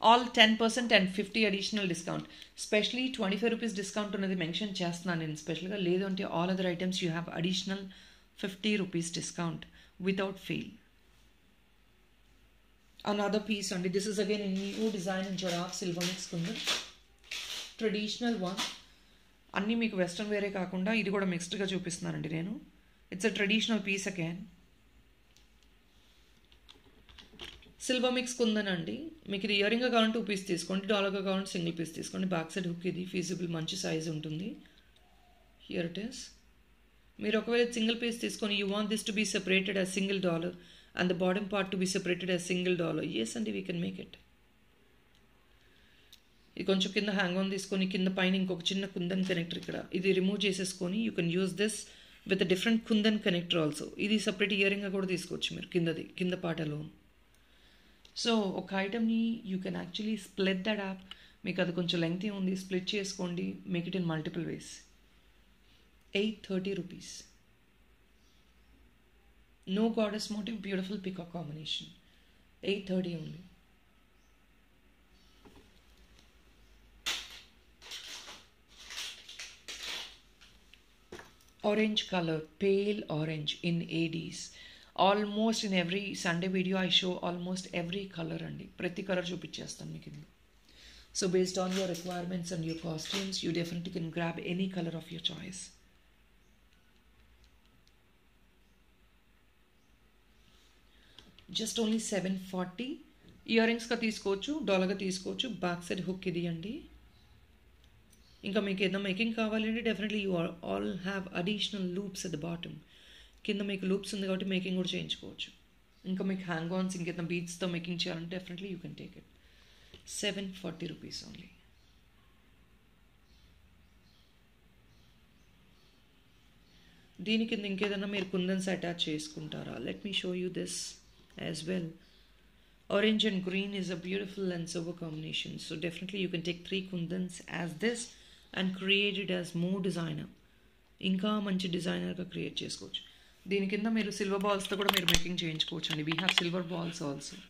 All 10% and 50 additional discount. Especially 25 rupees discount ఉన్నది mention చేస్తున్నాను నేను స్పెషల్గా. లేదు అంటే all other items you have additional 50 rupees discount without fail. Another piece అండి. This is again a new design in Jarrah silver mix kundan. Traditional one. అన్నీ మీకు western వేరే కాకుండా ఇది కూడా మిక్స్డ్గా చూపిస్తున్నానండి నేను. It's a traditional piece again. Silver mix కుందనండి. మీకు ఇది ఇయరింగ్గా కావాలంటే 2 పీస్ తీసుకోండి, డాలర్గా కావాలంటే సింగిల్ పీస్ తీసుకోండి. బ్యాక్ సైడ్ హుక్ ఇది ఫీజిబుల్, మంచి సైజ్ ఉంటుంది. Here it is. మీరు ఒకవేళ సింగిల్ పీస్ తీసుకొని you want this to be separated as $1, and the bottom part to be separated as single dollar. Yes, and we can make it. ఇది కొంచెం కింద hang on తీసుకొని కింద పైన ఇంకొక చిన్న కుందన్ కనెక్టర్ ఇక్కడ ఇది రిమూవ్ చేసేసుకొని you can use this with different kundan connector also. ఇది సపరేట్ ఇయరింగ్గా కూడా తీసుకోవచ్చు మీరు కింద పాటలో. సో ఒక ఐటమ్ని you can actually split that up. మీకు అది కొంచెం లెంగ్తీ ఉంది, స్ప్లిట్ చేసుకోండి, make it in multiple ways. 830 rupees. No goddess motif, beautiful peacock combination. 830 only. Orange color, pale orange in ADs. Almost in every Sunday video I show almost every color andi. Prati color chupichestan meeku indu. So based on your requirements and your costumes, you definitely can grab any color of your choice. Just only 740. ఇయరింగ్స్గా తీసుకోవచ్చు, డాలర్గా తీసుకోవచ్చు. Back side hook ఇది అండి. ఇంకా మీకు ఏదైనా making కావాలంటే definitely you all have additional loops at the bottom. కింద మీకు లూప్స్ ఉంది కాబట్టి మేకింగ్ కూడా చేయించుకోవచ్చు. ఇంకా మీకు హ్యాంగ్ ఆన్స్ ఇంకేదైనా బీడ్స్తో మేకింగ్ చేయాలంటే definitely you can take it. 740 rupees only. దీని కింద ఇంకేదైనా మీరు కుందన్స్ అటాచ్ చేసుకుంటారా? Let me show you this as well. Orange and green is a beautiful and silver combination, so definitely you can take 3 kundans as this and create it as more designer. ఇంకా మంచి డిజైనర్గా create చేసుకోవచ్చు. దీని కింద మీరు silver బాల్స్తో కూడా మీరు making చేయించుకోవచ్చు అండి. We have silver balls also.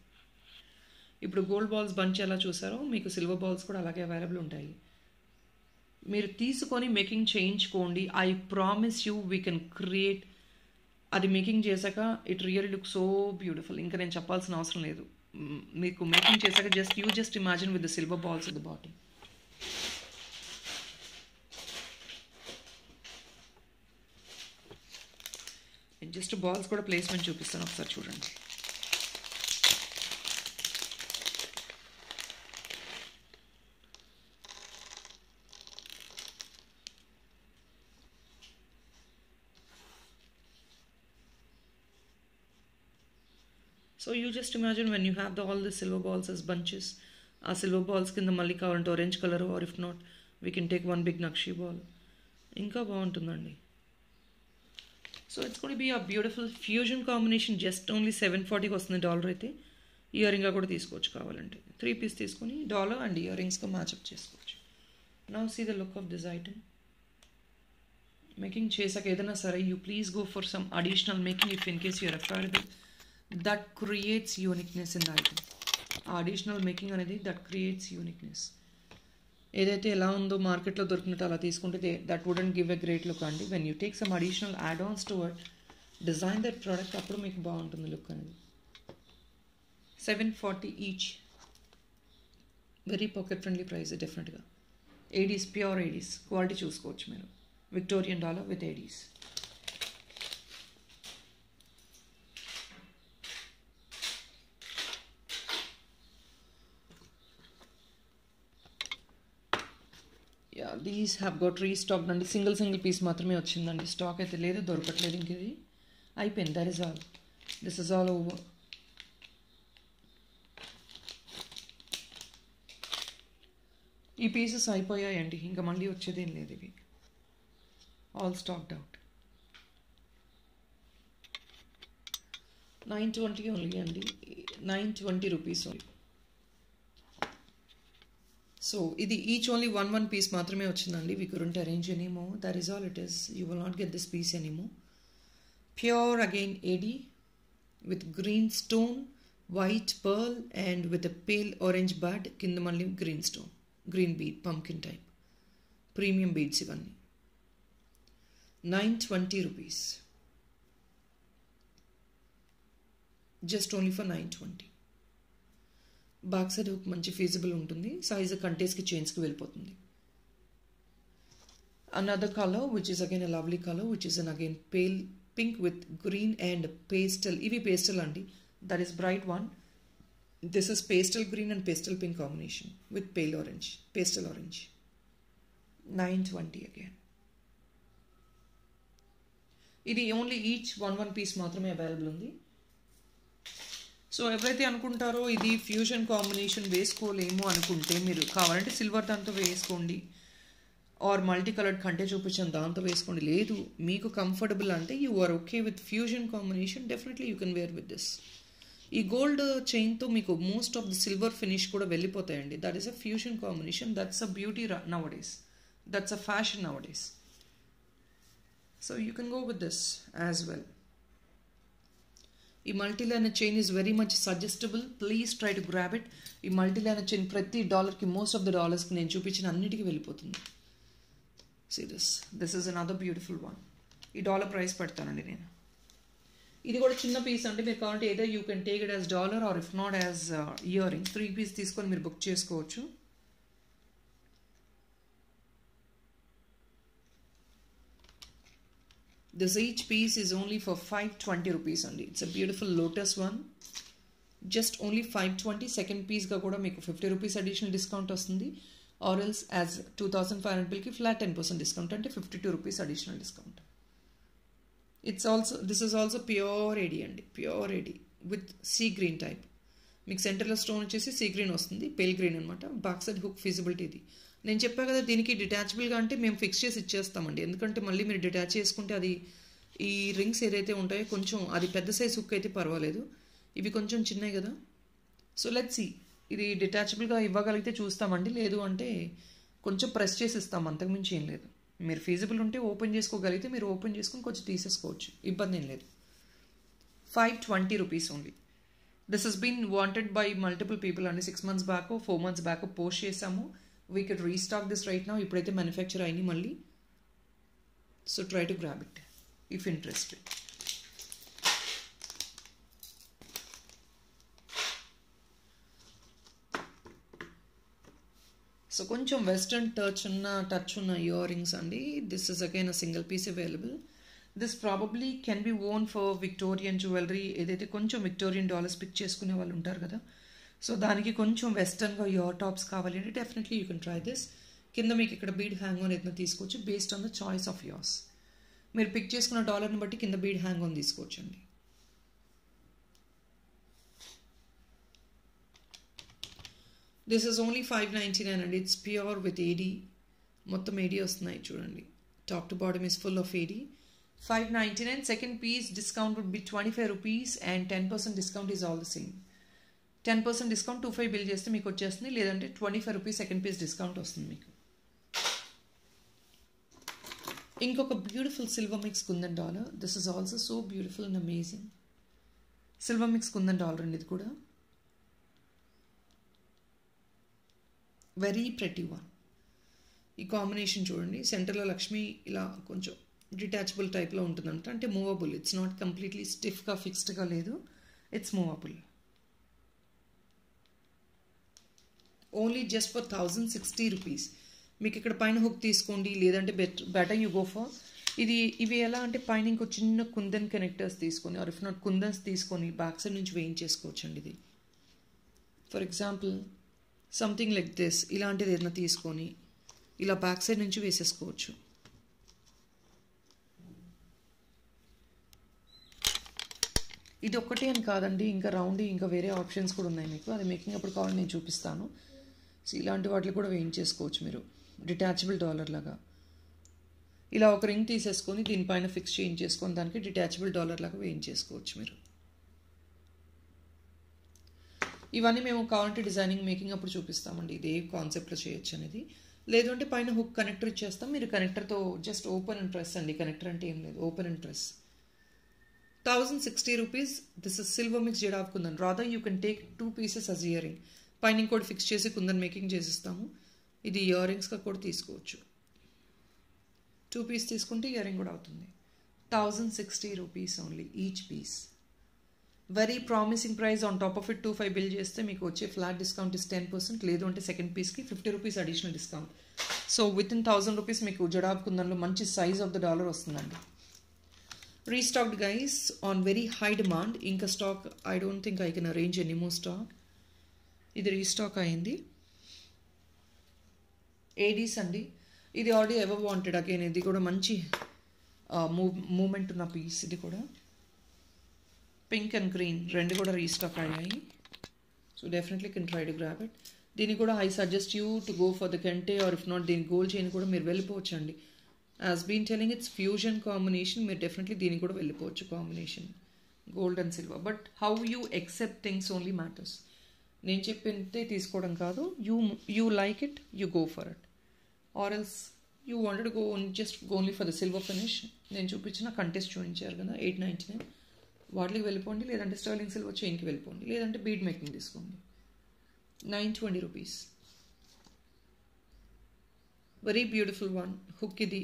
ఇప్పుడు గోల్డ్ బాల్స్ బంచ్ ఎలా చూసారో మీకు సిల్వర్ బాల్స్ కూడా అలాగే అవైలబుల్ ఉంటాయి. మీరు తీసుకొని మేకింగ్ చేయించుకోండి. I promise you we can create. అది మేకింగ్ చేశాక it really look so beautiful. ఇంకా నేను చెప్పాల్సిన అవసరం లేదు. మీకు మేకింగ్ చేశాక just imagine with the silver balls at the bottom. Just balls కూడా ప్లేస్మెంట్ చూపిస్తాను, ఒకసారి చూడండి. So you just imagine when you have all the silver balls as bunches. Our silver balls కింద మళ్ళీ కావాలంటే orange color, or if not we can take one big Nakshi ball. ఇంకా బాగుంటుందండి. So it's going to be a beautiful fusion combination. Just only 740కి వస్తుంది dollar అయితే. ఇయరింగ్గా కూడా తీసుకోవచ్చు కావాలంటే. 3 పీస్ తీసుకొని డాలర్ అండ్ ఇయరింగ్స్గా మ్యాచ్అప్ చేసుకోవచ్చు. Now see the look of this item. Making చేశాక ఏదైనా సరే you please go for some additional making if in case you are affordable. That creates uniqueness in the item. Additional making అనేది that creates uniqueness. ఏదైతే ఎలా ఉందో మార్కెట్లో దొరికినట్టు అలా తీసుకుంటే that wouldn't give a great look అండి. When you take some additional add ons toward design that product, అప్పుడు మీకు బాగుంటుంది లుక్ అనేది. 740 each. Very pocket friendly price డెఫినెట్గా. ఏడీస్, ప్యూర్ ఏడీస్ క్వాలిటీ చూసుకోవచ్చు మీరు. Victorian dollar with ADs. These have got restocked అండి. Single piece మాత్రమే వచ్చిందండి. స్టాక్ అయితే లేదు, దొరకట్లేదు. ఇంక ఇది అయిపోయింది. That is all. This is all over. ఈ పీసెస్ అయిపోయాయండి, ఇంకా మళ్ళీ వచ్చేదేం లేదు. ఇవి ఆల్ స్టాక్డ్ అవుట్. 920 ఓన్లీ అండి. 920 రూపీస్ ఓన్లీ. సో ఇది ఈచ్ ఓన్లీ one పీస్ మాత్రమే వచ్చిందండి. We couldn't arrange anymore. That is all it is. You will not get this piece anymore. Pure again AD with green stone, white pearl and with a pale orange bud. కింద మళ్ళీ green stone, green bead, pumpkin type premium beads ఇవన్నీ. 920 rupees. Just only for 920. Back side hook మంచి feasible ఉంటుంది. Size కంటేస్కి చైన్స్కి వెళ్ళిపోతుంది. Another colour which is again a lovely colour which is an again pale pink with green and pastel. ఇవి pastel అండి. That is bright one. This is pastel green and pastel pink combination with pale orange, pastel orange. 920 again. ఇది only each one piece మాత్రమే available ఉంది. So ఎవరైతే అనుకుంటారో ఇది fusion combination వేసుకోలేము అనుకుంటే మీరు కావాలంటే సిల్వర్ దాంతో వేసుకోండి, ఆర్ మల్టీ కలర్డ్ కంటే చూపించాను దాంతో వేసుకోండి. లేదు మీకు కంఫర్టబుల్ అంటే you are okay with fusion combination, definitely you can wear with this. ఈ గోల్డ్ చైన్తో మీకు most of the silver finish కూడా వెళ్ళిపోతాయండి. That is a fusion combination, that's a beauty nowadays, that's a fashion nowadays. So you can go with this as well. ఈ multiliner chain is very much suggestable, please try to grab it. ఈ multiliner chain ప్రతి డాలర్కి most of the డాలర్స్కి నేను చూపించిన అన్నిటికీ వెళ్ళిపోతుంది. See this is another beautiful one. ఈ డాలర్ ప్రైస్ పెడతానండి నేను. ఇది కూడా చిన్న పీస్ అంటే మీరు కావాలంటే ఏదో you can take it as dollar or if not as ear rings. 3 piece తీసుకొని మీరు బుక్ చేసుకోవచ్చు. This each piece is only for 520 rupees only. It's a beautiful lotus one. Just only 520. Second piece ga kuda meeku 50 rupees additional discount vastundi. Or else as 2500 bill ki flat 10% discount ante 52 rupees additional discount. This is also pure AD andi, pure AD with sea green type. మీకు సెంటర్లో stone వచ్చేసి sea green వస్తుంది, pale green అనమాట. Back side hook feasibility ఇది. నేను చెప్పా కదా దీనికి డిటాచబుల్గా అంటే మేము ఫిక్స్ చేసి ఇచ్చేస్తామండి, ఎందుకంటే మళ్ళీ మీరు డిటాచ్ చేసుకుంటే అది ఈ రింగ్స్ ఏదైతే ఉంటాయో కొంచెం అది పెద్ద సైజ్ హుక్ అయితే పర్వాలేదు, ఇవి కొంచెం చిన్నవి కదా. సో లెట్స్ సీ, ఇది డిటాచబుల్గా ఇవ్వగలిగితే చూస్తామండి, లేదు అంటే కొంచెం ప్రెస్ చేసి ఇస్తాం, అంతకుమించి ఏం లేదు. మీరు ఫీజిబుల్ ఉంటే ఓపెన్ చేసుకోగలిగితే మీరు ఓపెన్ చేసుకుని కొంచెం తీసేసుకోవచ్చు, ఇబ్బంది ఏం లేదు. 520 rupees only. This has been wanted by multiple people అండి. 6 months back 4 months back post చేసాము. We could restock this right now. ఇప్పుడైతే మ్యానుఫ్యాక్చర్ అయింది మళ్ళీ. So try to grab it if interested. So కొంచెం వెస్ట్రన్ టచ్ ఉన్న earrings అండి. This is again a single piece available. This probably can be own for Victorian jewellery. ఏదైతే కొంచెం Victorian dollars pick చేసుకునే వాళ్ళు ఉంటారు కదా, సో దానికి కొంచెం వెస్టర్న్గా ఇయర్ టాప్స్ కావాలి అంటే definitely you can try this. కింద మీకు ఇక్కడ బీడ్ హ్యాంగ్ ఆన్ ఏదైనా తీసుకోవచ్చు based on the choice of yours. మీరు పిక్ చేసుకున్న డాలర్ని బట్టి కింద బీడ్ హ్యాంగ్ ఆన్ తీసుకోవచ్చు అండి. దిస్ ఇస్ ఓన్లీ 599 అండి. It's pure with AD. మొత్తం ఏడీ వస్తున్నాయి చూడండి. Top to bottom is full of AD. 599. Second piece discount would be 25 rupees and 10% discount is all the same. 10% discount 25 bill చేస్తే మీకు వచ్చేస్తుంది, లేదంటే 25 రూపీస్ సెకండ్ పీస్ డిస్కౌంట్ వస్తుంది మీకు. ఇంకొక beautiful silver mix kundan dollar. This is also so beautiful and amazing. Silver mix kundan dollar అండి ఇది కూడా. Very pretty one. ఈ కాంబినేషన్ చూడండి, సెంటర్లో లక్ష్మి ఇలా కొంచెం డిటాచబుల్ టైప్లో ఉంటుందంట, అంటే మూవబుల్. ఇట్స్ నాట్ కంప్లీట్లీ స్టిఫ్గా ఫిక్స్డ్గా లేదు, it's movable. Only just for 1060 rupees. మీకు ఇక్కడ పైన హుక్ తీసుకోండి, లేదంటే బెటర్ యూ గో ఫర్ ఇది. ఇవి ఎలా అంటే పైన ఇంకో చిన్న కుందన్ కనెక్టర్స్ తీసుకొని ఆర్ ఇఫ్ నాట్ కుందన్స్ తీసుకొని బ్యాక్ సైడ్ నుంచి వేయించేసుకోవచ్చు అండి ఇది. For example something like this, ఇలాంటిది ఏదైనా తీసుకొని ఇలా బ్యాక్ సైడ్ నుంచి వేసేసుకోవచ్చు. ఇది ఒక్కటే అని కాదండి, ఇంకా రౌండ్ ఇంకా వేరే ఆప్షన్స్ కూడా ఉన్నాయి మీకు. అది మేకింగ్ అప్పుడు కావాలి నేను చూపిస్తాను. సో ఇలాంటి వాటిని కూడా వేయించేసుకోవచ్చు మీరు డిటాచబుల్ డాలర్ లాగా. ఇలా ఒక రింగ్ తీసేసుకొని దీనిపైన ఫిక్స్ చేయించేసుకొని దానికి డిటాచబుల్ డాలర్ లాగా వేయించేసుకోవచ్చు మీరు. ఇవన్నీ మేము కావాలంటే డిజైనింగ్ మేకింగ్ అప్పుడు చూపిస్తామండి, ఇదే కాన్సెప్ట్లో చేయొచ్చు అనేది. లేదు అంటే పైన హుక్ కనెక్టర్ ఇచ్చేస్తాం, మీరు కనెక్టర్తో జస్ట్ ఓపెన్ అండ్ ప్రెస్ అండి. కనెక్టర్ అంటే ఏం లేదు, open and press. 1060 rupees. This is silver mix jade of kundan. Rather you can take 2 pieces as earring. పైన ఇంకోటి ఫిక్స్ చేసి కుందన్ మేకింగ్ చేసిస్తాము. ఇది ఇయర్ రింగ్స్గా కూడా తీసుకోవచ్చు. 2 పీస్ తీసుకుంటే ఇయర్ రింగ్ కూడా అవుతుంది. 1060 rupees only each piece. Very promising price. On top of it 25 bill చేస్తే మీకు వచ్చే ఫ్లాట్ డిస్కౌంట్ ఇస్ 10%. లేదు అంటే సెకండ్ పీస్కి 50 rupees additional discount. So within 1000 rupees మీకు జడాబ్ కుందన్లో మంచి సైజ్ ఆఫ్ ద డాలర్ వస్తుందండి. Restocked guys on very high demand. Inka stock I don't think I can arrange any more stock. ఇది restock అయింది. ఏడీస్ అండి, ఇది ఆల్రెడీ ఎవర్ వాంటెడ్ అగైన్. ఇది కూడా మంచి మూమెంట్ ఉన్న పీస్. ఇది కూడా పింక్ అండ్ గ్రీన్ రెండు కూడా రీస్టాక్ అయ్యాయి. So definitely can try to grab it. దీన్ని కూడా I suggest you to go for the కెంటే ఆర్ ఇఫ్ నాట్ దీని గోల్డ్ చైన్ కూడా మీరు వెళ్ళిపోవచ్చండి. As been telling it's fusion combination, మీరు డెఫినెట్లీ దీన్ని కూడా వెళ్ళిపోవచ్చు combination gold and silver. But how you except things only matters. నేను చెప్పిందే తీసుకోవడం కాదు, you like it, you go for it. Or else you wanted go just only for the silver finish. నేను చూపించిన కంటెస్ట్ చూపించారు కదా 899, వాటికి వెళ్ళిపోండి. లేదంటే స్టర్లింగ్ సిల్వర్ చైన్కి వెళ్ళిపోండి. లేదంటే బీడ్ మేకింగ్ తీసుకోండి. 920 rupees. Very beautiful one. Hook ఇది.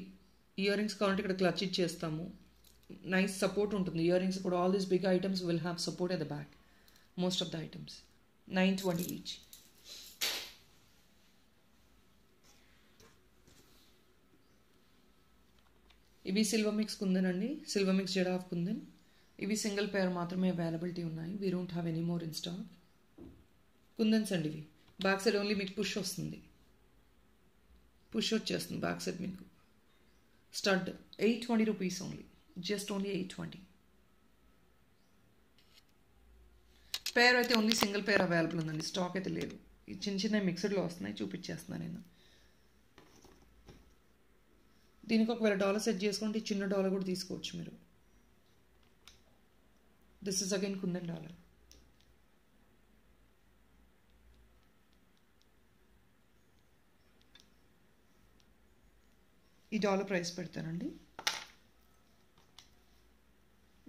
ఇయర్ రింగ్స్ కావాలంటే ఇక్కడ క్లచ్ ఇచ్చేస్తాము. నైస్ సపోర్ట్ ఉంటుంది. ఇయర్ రింగ్స్ కూడా all these big items will have support at the back. Most of the items 920 each. ఇవి సిల్వర్ మిక్స్ కుందనండి, silver mix జెడ్ of kundan. ఇవి సింగిల్ పేర్ మాత్రమే అవైలబిలిటీ ఉన్నాయి. We don't have any more in stock. Kundans అండి ఇవి. Back side only మీకు push వస్తుంది, పుష్ వచ్చేస్తుంది బ్యాక్ సైడ్ మీకు. Stud 820 rupees only, just only 820. పేర్ అయితే ఓన్లీ సింగిల్ పేర్ అవైలబుల్ ఉందండి, స్టాక్ అయితే లేదు. ఈ చిన్న చిన్న మిక్స్డ్లో వస్తున్నాయి, చూపించేస్తున్నాను నేను. దీనికి ఒకవేళ డాలర్ సెట్ చేసుకుంటే చిన్న డాలర్ కూడా తీసుకోవచ్చు మీరు. This is again kundan dollar. ఈ డాలర్ ప్రైస్ పెడతానండి.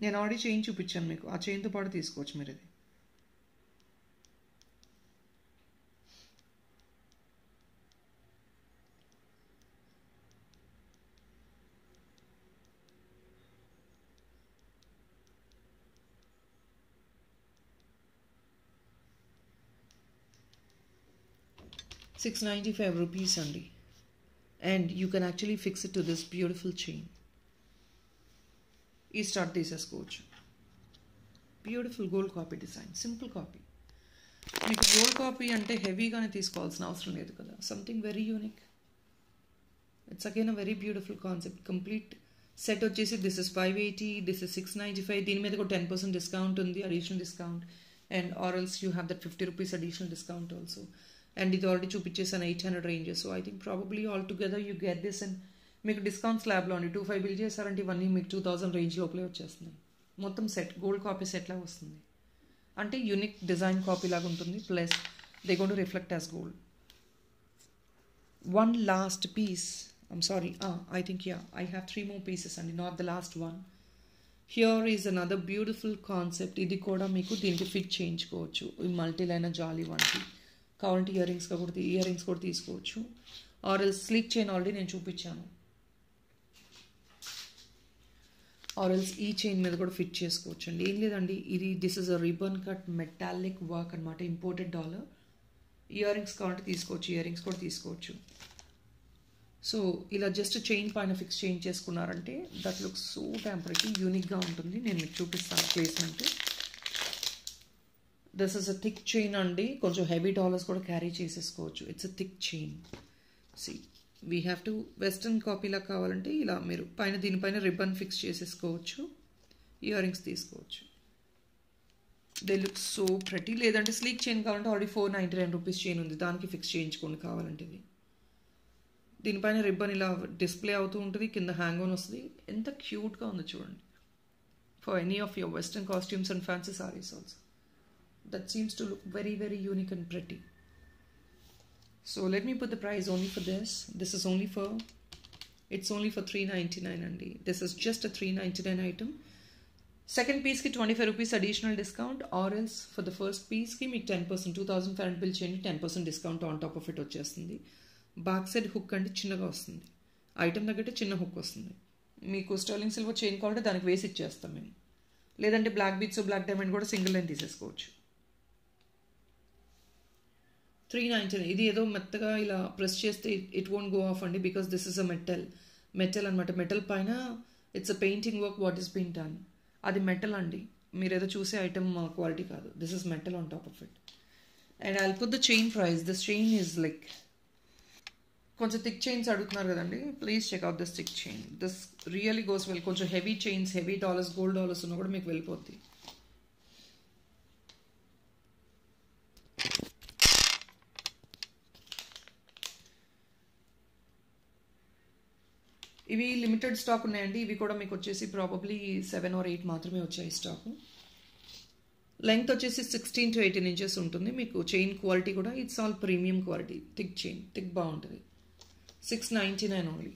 నేను ఆల్రెడీ చైన్ చూపించాను మీకు, ఆ చైన్తో పాటు తీసుకోవచ్చు మీరు ఇది. ₹695 అండి. And you can actually fix it to this beautiful chain. ఈ స్టార్ట్ తీసేసుకోవచ్చు. Beautiful gold copy design, simple copy. మీకు గోల్డ్ కాపీ అంటే హెవీగానే తీసుకోవాల్సిన అవసరం లేదు కదా. Something very unique. It's again a very beautiful concept. Complete set వచ్చేసి దిస్ ఇస్ 580, దిస్ ఇస్ 695. దీని మీద కూడా 10% డిస్కౌంట్ ఉంది, additional discount. And or else you have that ₹50 additional discount also. And ఇది ఆల్రెడీ చూపించేసాను 800 ranges. So I think probably altogether you get this. And మీకు discount స్లాబ్లో అండి 25 bill చేశారంటే ఇవన్నీ మీకు 2000 రేంజ్ లోపలే వచ్చేస్తున్నాయి. మొత్తం సెట్ గోల్డ్ కాపీ సెట్ లాగా వస్తుంది. అంటే యూనిక్ డిజైన్ కాపీ లాగా ఉంటుంది. Plus they gonna reflect as gold. One last piece. I'm sorry, I think I have 3 more pieces అండి, not the last one. Here is another beautiful concept. ఇది కూడా మీకు దీనికి ఫిట్ చేయించుకోవచ్చు. ఈ multi line జాలీ వంటి కావాలంటే ఇయర్ రింగ్స్ కూడా తీసుకోవచ్చు. Or else sleek chain already నేను చూపించాను. ఆర్ ఎల్స్ ఈ చైన్ మీద కూడా ఫిట్ చేసుకోవచ్చు అండి. ఏం లేదండి, ఇది this is a ribbon cut metallic work అనమాట, ఇంపోర్టెడ్ డాలర్. ఇయర్ రింగ్స్ కావాలంటే తీసుకోవచ్చు, ఇయర్ రింగ్స్ కూడా తీసుకోవచ్చు. సో ఇలా జస్ట్ చైన్ పైన ఫిక్స్ చేసుకున్నారంటే దట్ లుక్స్ సో టెంపరీ, యూనిక్గా ఉంటుంది. నేను మీకు చూపిస్తాను placement. This is a thick chain అండి. కొంచెం హెవీ డాలర్స్ కూడా క్యారీ చేసేసుకోవచ్చు. It's a thick chain. See we have to western కాపీలా కావాలంటే ఇలా మీరు దీనిపైన రిబ్బన్ ఫిక్స్ చేసేసుకోవచ్చు, ఇయర్ రింగ్స్ తీసుకోవచ్చు. They look so pretty. లేదంటే స్లీక్ చైన్ కావాలంటే ఆల్రెడీ ₹499 చైన్ ఉంది, దానికి ఫిక్స్ చేయించుకోండి కావాలంటే. ఇది దీనిపైన రిబ్బన్ ఇలా డిస్ప్లే అవుతూ ఉంటుంది, కింద హ్యాంగ్ ఆన్ వస్తుంది. ఎంత క్యూట్గా ఉందో చూడండి. For any of your western costumes and fancy saris also. That seems to look very, very unique and pretty. So let me put the price only for this. This is only for, it's only for $399 andi. This is just a $399 item. Second piece ki ₹25 additional discount, or else for the first piece ki meeku 10% 2500 bill cheyandi, 10% discount on top of it వచ్చేస్తుంది. Back side hook అంటే చిన్నగా వస్తుంది, item తగ్గట్టే చిన్న hook వస్తుంది. మీకు sterling silver chain కావాలంటే దానికి వేసి ఇచ్చేస్తాం మేము. లేదంటే బ్లాక్ బీట్స్ బ్లాక్ డైమండ్ కూడా సింగిల్ లైన్ తీసేసుకోవచ్చు. $399. ఇది ఏదో మెత్తగా ఇలా ప్రెస్ చేస్తే ఇట్ వోంట్ గో ఆఫ్ అండి, because this is a metal అనమాట. మెటల్ పైన it's a painting work what is been done. అది మెటల్ అండి, మీరు ఏదో చూసే ఐటమ్ క్వాలిటీ కాదు. This is metal on top of it. And I'll put the chain price. This chain is like, కొంచెం thick chains అడుగుతున్నారు కదండి, please check out this thick chain. This really goes well. కొంచెం heavy chains, heavy dollars, gold dollars ఉన్నా కూడా మీకు వెళ్ళిపోద్ది. ఇవి limited stock ఉన్నాయండి. ఇవి కూడా మీకు వచ్చేసి ప్రాబబ్లీ 7 or 8 మాత్రమే వచ్చాయి స్టాక్. లెంగ్త్ వచ్చేసి 16 to 18 inches ఉంటుంది. మీకు చైన్ క్వాలిటీ కూడా it's all premium quality, thick chain, thick బాగుంటుంది. 699 ఓన్లీ.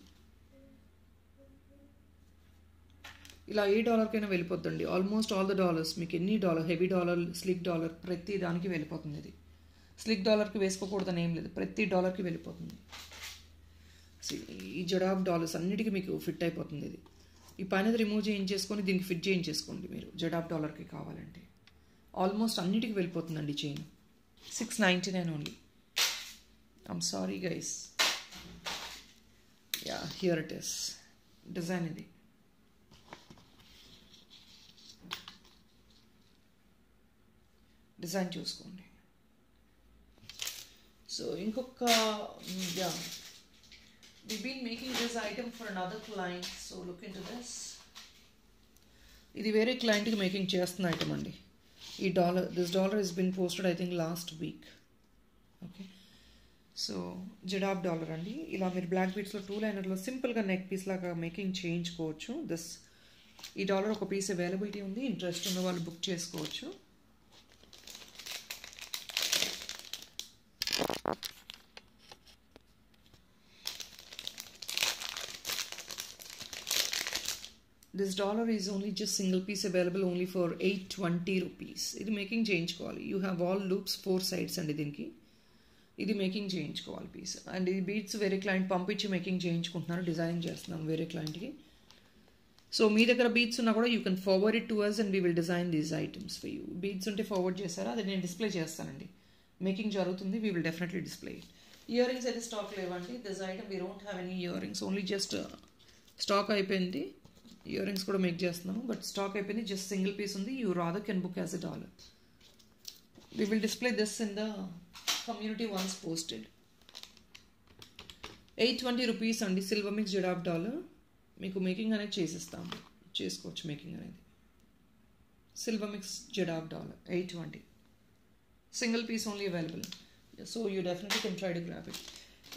ఇలా ఏ డాలర్కైనా వెళ్ళిపోతుంది. ఆల్మోస్ట్ ఆల్ ద డాలర్స్, మీకు ఎన్ని dollar, heavy dollar, slick dollar, ప్రతి దానికి వెళ్ళిపోతుంది. ఇది స్లిక్ డాలర్కి వేసుకోకూడదని ఏం లేదు, ప్రతి డాలర్కి వెళ్ళిపోతుంది. ఈ జడాబ్ డాలర్స్ అన్నిటికీ మీకు ఫిట్ అయిపోతుంది. ఇది ఈ పైన రిమూవ్ చేయించేసుకొని దీనికి ఫిట్ చేయించేసుకోండి మీరు జడాబ్ డాలర్కి కావాలంటే. ఆల్మోస్ట్ అన్నిటికీ వెళ్ళిపోతుందండి చైన్. 699 ఓన్లీ. I'm sorry guys. Yeah, here it is. Design ఇది. డిజైన్ చూసుకోండి. సో ఇంకొక, yeah, we've been making this item for another client, so look into this. ఇది వేరే క్లయింట్కి మేకింగ్ చేస్తున్న ఐటమ్ అండి. ఈ dollar, this dollar has been posted I think last week. Okay, so jadau dollar అండి. ఇలా మీరు బ్లాక్ బీట్స్లో 2 లైనర్లో సింపుల్గా నెక్ పీస్ లాగా మేకింగ్ చేయించుకోవచ్చు. ఈ డాలర్ ఒక పీస్ అవైలబిలిటీ ఉంది. ఇంట్రెస్ట్ ఉన్న వాళ్ళు బుక్ చేసుకోవచ్చు. This dollar is only just single piece available only for 820 rupees. ఇది మేకింగ్ చేయించుకోవాలి. You have all loops 4 sides అండి దీనికి. ఇది మేకింగ్ చేయించుకోవాలి పీస్. అండ్ ఈ బీట్స్ వేరే క్లయింట్ పంపించి మేకింగ్ చేయించుకుంటున్నారు, డిజైనింగ్ చేస్తున్నాం వేరే క్లయింట్కి. సో మీ దగ్గర బీట్స్ ఉన్నా కూడా you can forward it to us and we will design these items for you. Beads ఉంటే ఫార్వర్డ్ చేస్తారా, అది నేను డిస్ప్లే చేస్తానండి. మేకింగ్ జరుగుతుంది, we will definitely display it. Earrings అయితే స్టాక్ లేవండి. This item we don't have any ear rings, only just stock అయిపోయింది. Ear rings కూడా మేక్ చేస్తున్నాము, బట్ స్టాక్ అయిపోయింది. జస్ట్ సింగిల్ పీస్ ఉంది. You rather can book as a dollar. We will display this in the community once posted. 820 rupees అండి. Silver mix jadau dollar. మీకు making అనేది చేసిస్తాము, చేసుకోవచ్చు మేకింగ్ అనేది. Silver mix jadau dollar 820. Single piece only available. So you definitely can try to grab it.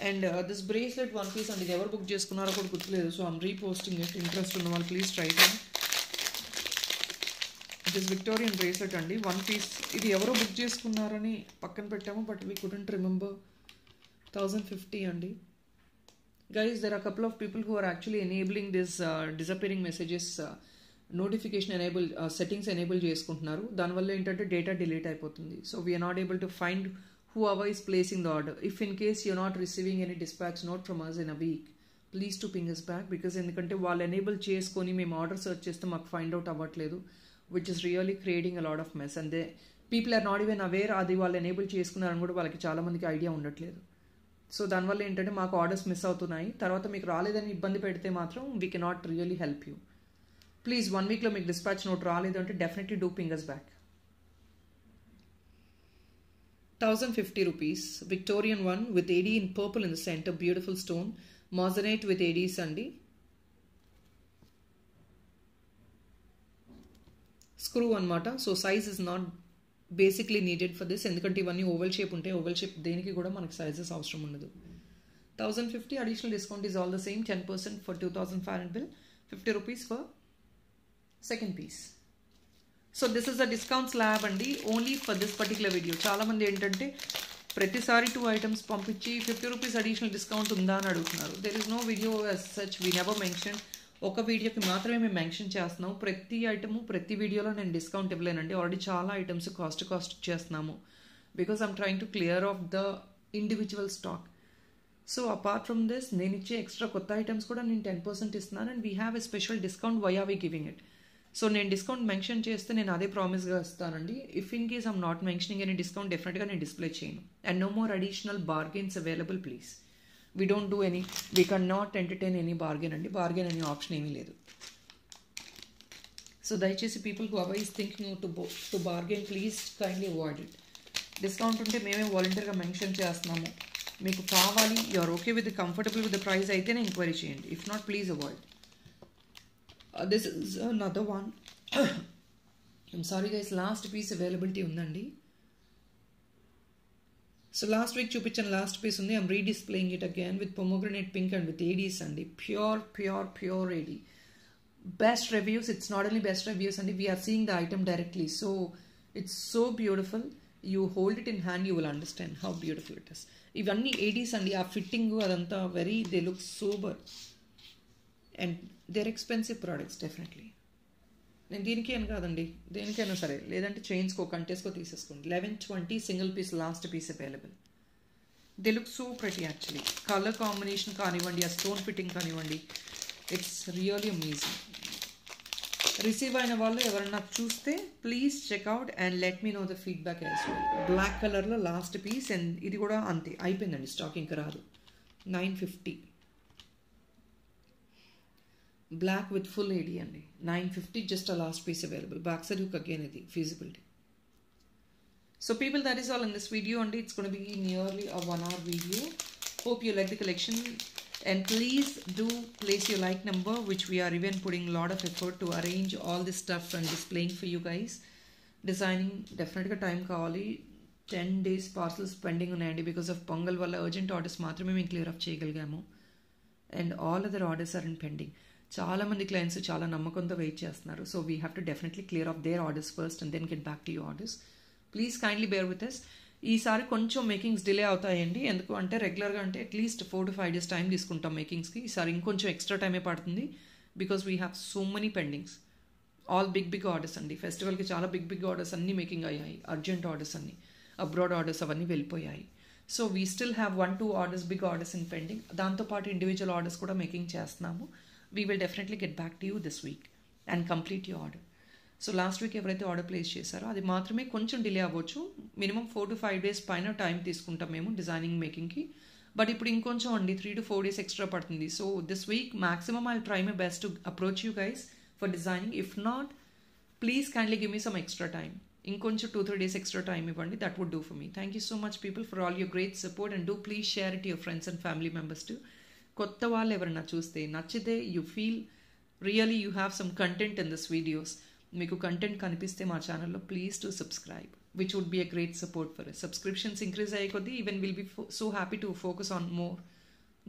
And this bracelet 1 piece అండి. ఇది ఎవరు book చేసుకున్నారో కూడా గుర్తులేదు. So I'm reposting it. Interest ఉన్న వాళ్ళు please try to. This Victorian bracelet అండి, 1 piece. ఇది ఎవరో బుక్ చేసుకున్నారని పక్కన పెట్టాము, బట్ వీ కుడెంట్ రిమెంబర్. 1050 అండి. Guys, there are couple of people who are actually enabling this disappearing messages notification settings enable చేసుకుంటున్నారు. దానివల్ల ఏంటంటే డేటా డిలీట్ అయిపోతుంది. So we're not able to find whoever is placing the order. If in case you're not receiving any dispatch note from us in a week, please to ping us back, because ఎందుకంటే వాళ్ళు enable చేసుకొని మేము order search చేస్తే మాకు find out అవ్వట్లేదు, which is really creating a lot of mess. And they people are not even aware అది వాళ్ళు enable చేసుకున్నారని కూడా వాళ్ళకి చాలా మందికి ఐడియా ఉండట్లేదు. సో దానివల్ల ఏంటంటే మాకు ఆర్డర్స్ మిస్ అవుతున్నాయి. తర్వాత మీకు రాలేదని ఇబ్బంది పెడితే మాత్రం we cannot really help you. Please 1 weekలో మీకు డిస్పాచ్ నోట్ రాలేదు అంటే definitely do ping us back. 1050 rupees. Victorian one with AD in purple in the center. Beautiful stone. Moissanite with ADs అండి. స్క్రూ అనమాట. So size is not basically needed for this, ఎందుకంటే ఇవన్నీ oval shape ఉంటాయి. Oval shape దేనికి కూడా మనకు sizes అవసరం ఉండదు. 1050. Additional discount is all the same, 10% for 2500 bill, 50 rupees for second piece. So this is the discount slab అండి, only for this particular video. చాలామంది ఏంటంటే ప్రతిసారి 2 items పంపించి 50 rupees అడిషనల్ డిస్కౌంట్ ఉందా అని అడుగుతున్నారు. There is no video as such, we never mention. ఒక వీడియోకి మాత్రమే మేము మెన్షన్ చేస్తున్నాము. ప్రతి ఐటము ప్రతి వీడియోలో నేను డిస్కౌంట్ ఇవ్వలేనండి. ఆల్రెడీ చాలా ఐటమ్స్ కాస్ట్ చేస్తున్నాము, because I'm trying to clear off the individual stock. So apart from this నేను ఇచ్చే ఎక్స్ట్రా కొత్త ఐటమ్స్ కూడా నేను 10% ఇస్తున్నాను. And we have a special discount. Why are we giving it? So నేను డిస్కౌంట్ మెన్షన్ చేస్తే నేను అదే ప్రామిస్గా ఇస్తానండి. If in case I'm not mentioning any discount, డెఫినెట్గా నేను డిస్ప్లే చేయను. And no more additional bargains available please. We don't do any, we can not entertain any bargain అండి. బార్గెన్ అనే ఆప్షన్ ఏమీ లేదు. సో దయచేసి people who ever is thinking to bargain, please kindly avoid it. Discount ఉంటే మేమే వాలంటీర్గా mention చేస్తున్నాము. మీకు కావాలి, you are okay with comfortable with the price అయితేనే ఎంక్వైరీ చేయండి. If not, please avoid. This is another one. I'm sorry guys, last piece availability ఉందండి. So last week చూపించిన లాస్ట్ పీస్ ఉంది. I'm redisplaying it again with pomegranate pink and with ADs అండి. Pure AD. Best reviews. It's not only best reviews అండి, we're seeing the item directly. So it's so beautiful. You hold it in hand, you will understand how beautiful it is. ఇవన్నీ ADs అండి. ఆ fitting అదంతా they look super and they're expensive products definitely. నేను దీనికి అని కాదండి, దేనికైనా సరే, లేదంటే చైన్స్కో కంటెస్కో తీసేసుకోండి. 1120 single piece, last piece available. They look so pretty actually. Colour combination కానివ్వండి, ఆ స్టోన్ ఫిట్టింగ్ కానివ్వండి, ఇట్స్ రియల్లీ అమేజింగ్. రిసీవ్ అయిన వాళ్ళు ఎవరన్నా చూస్తే please check out and let me know the feedback as well. Black కలర్లో లాస్ట్ పీస్ అండ్ ఇది కూడా అంతే, అయిపోయిందండి స్టాక్, ఇంకా రాదు. 950 బ్లాక్ విత్ ఫుల్ ఏడీ అండి. 950 just a last piece available. Back side hook again ఇది feasibility. So people, that is all in this video and it's going to be nearly a 1 hour video. Hope you like the collection and please do place your like number, which we are even putting a lot of effort to arrange all this stuff and displaying for you guys. Designing definitely time kavali. 10 days parcels pending unnayandi because of Pongal valla urgent orders maatrame మేము clear up చేయగలిగాము and all other orders are in pending. చాలా మంది clients చాలా నమ్మకంతో wait చేస్తున్నారు. So we have to definitely clear off their orders first and then get back to you orders. Please kindly bear with us. ఈసారి కొంచెం makings delay అవుతాయండి. ఎందుకు అంటే రెగ్యులర్గా అంటే అట్లీస్ట్ 4 to 5 days టైం తీసుకుంటాం మేకింగ్స్కి. ఈసారి ఇంకొంచెం ఎక్స్ట్రా టైమే పడుతుంది because we have so many pendings. All big orders అండి. ఫెస్టివల్కి చాలా బిగ్ ఆర్డర్స్ అన్నీ మేకింగ్ అయ్యాయి. అర్జెంట్ ఆర్డర్స్ అన్నీ, అబ్రాడ్ ఆర్డర్స్ అవన్నీ వెళ్ళిపోయాయి. So we still have 1-2 orders, big orders in pending. దాంతోపాటు ఇండివిజువల్ ఆర్డర్స్ కూడా మేకింగ్ చేస్తున్నాము. We will definitely get back to you this week and complete your order. So last week ఎవరైతే order place చేశారో అది మాత్రమే కొంచెం డిలే అవ్వచ్చు. Minimum 4 to 5 days పైన టైం తీసుకుంటాం మేము డిజైనింగ్ మేకింగ్కి. బట్ ఇప్పుడు ఇంకొంచెం అండి 3 to 4 days ఎక్స్ట్రా పడుతుంది. So this week maximum I try my best to approach you guys for designing. If not, please kindly give me some extra time. ఇంకొంచెం 2-3 days extra time ఇవ్వండి. That would do for me. Thank you so much people for all your great support and do please share it your friends and family members too. కొత్త వాళ్ళు ఎవరన్నా చూస్తే నచ్చితే you feel really you have some content in this videos, మీకు content కనిపిస్తే మా ఛానల్లో please to subscribe, which would be a great support for us. Subscriptions increase అయ్యే కొద్దీ even will be so happy to focus on more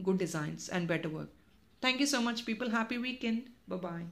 good designs and better work. Thank you so much people. Happy weekend. Bye-bye.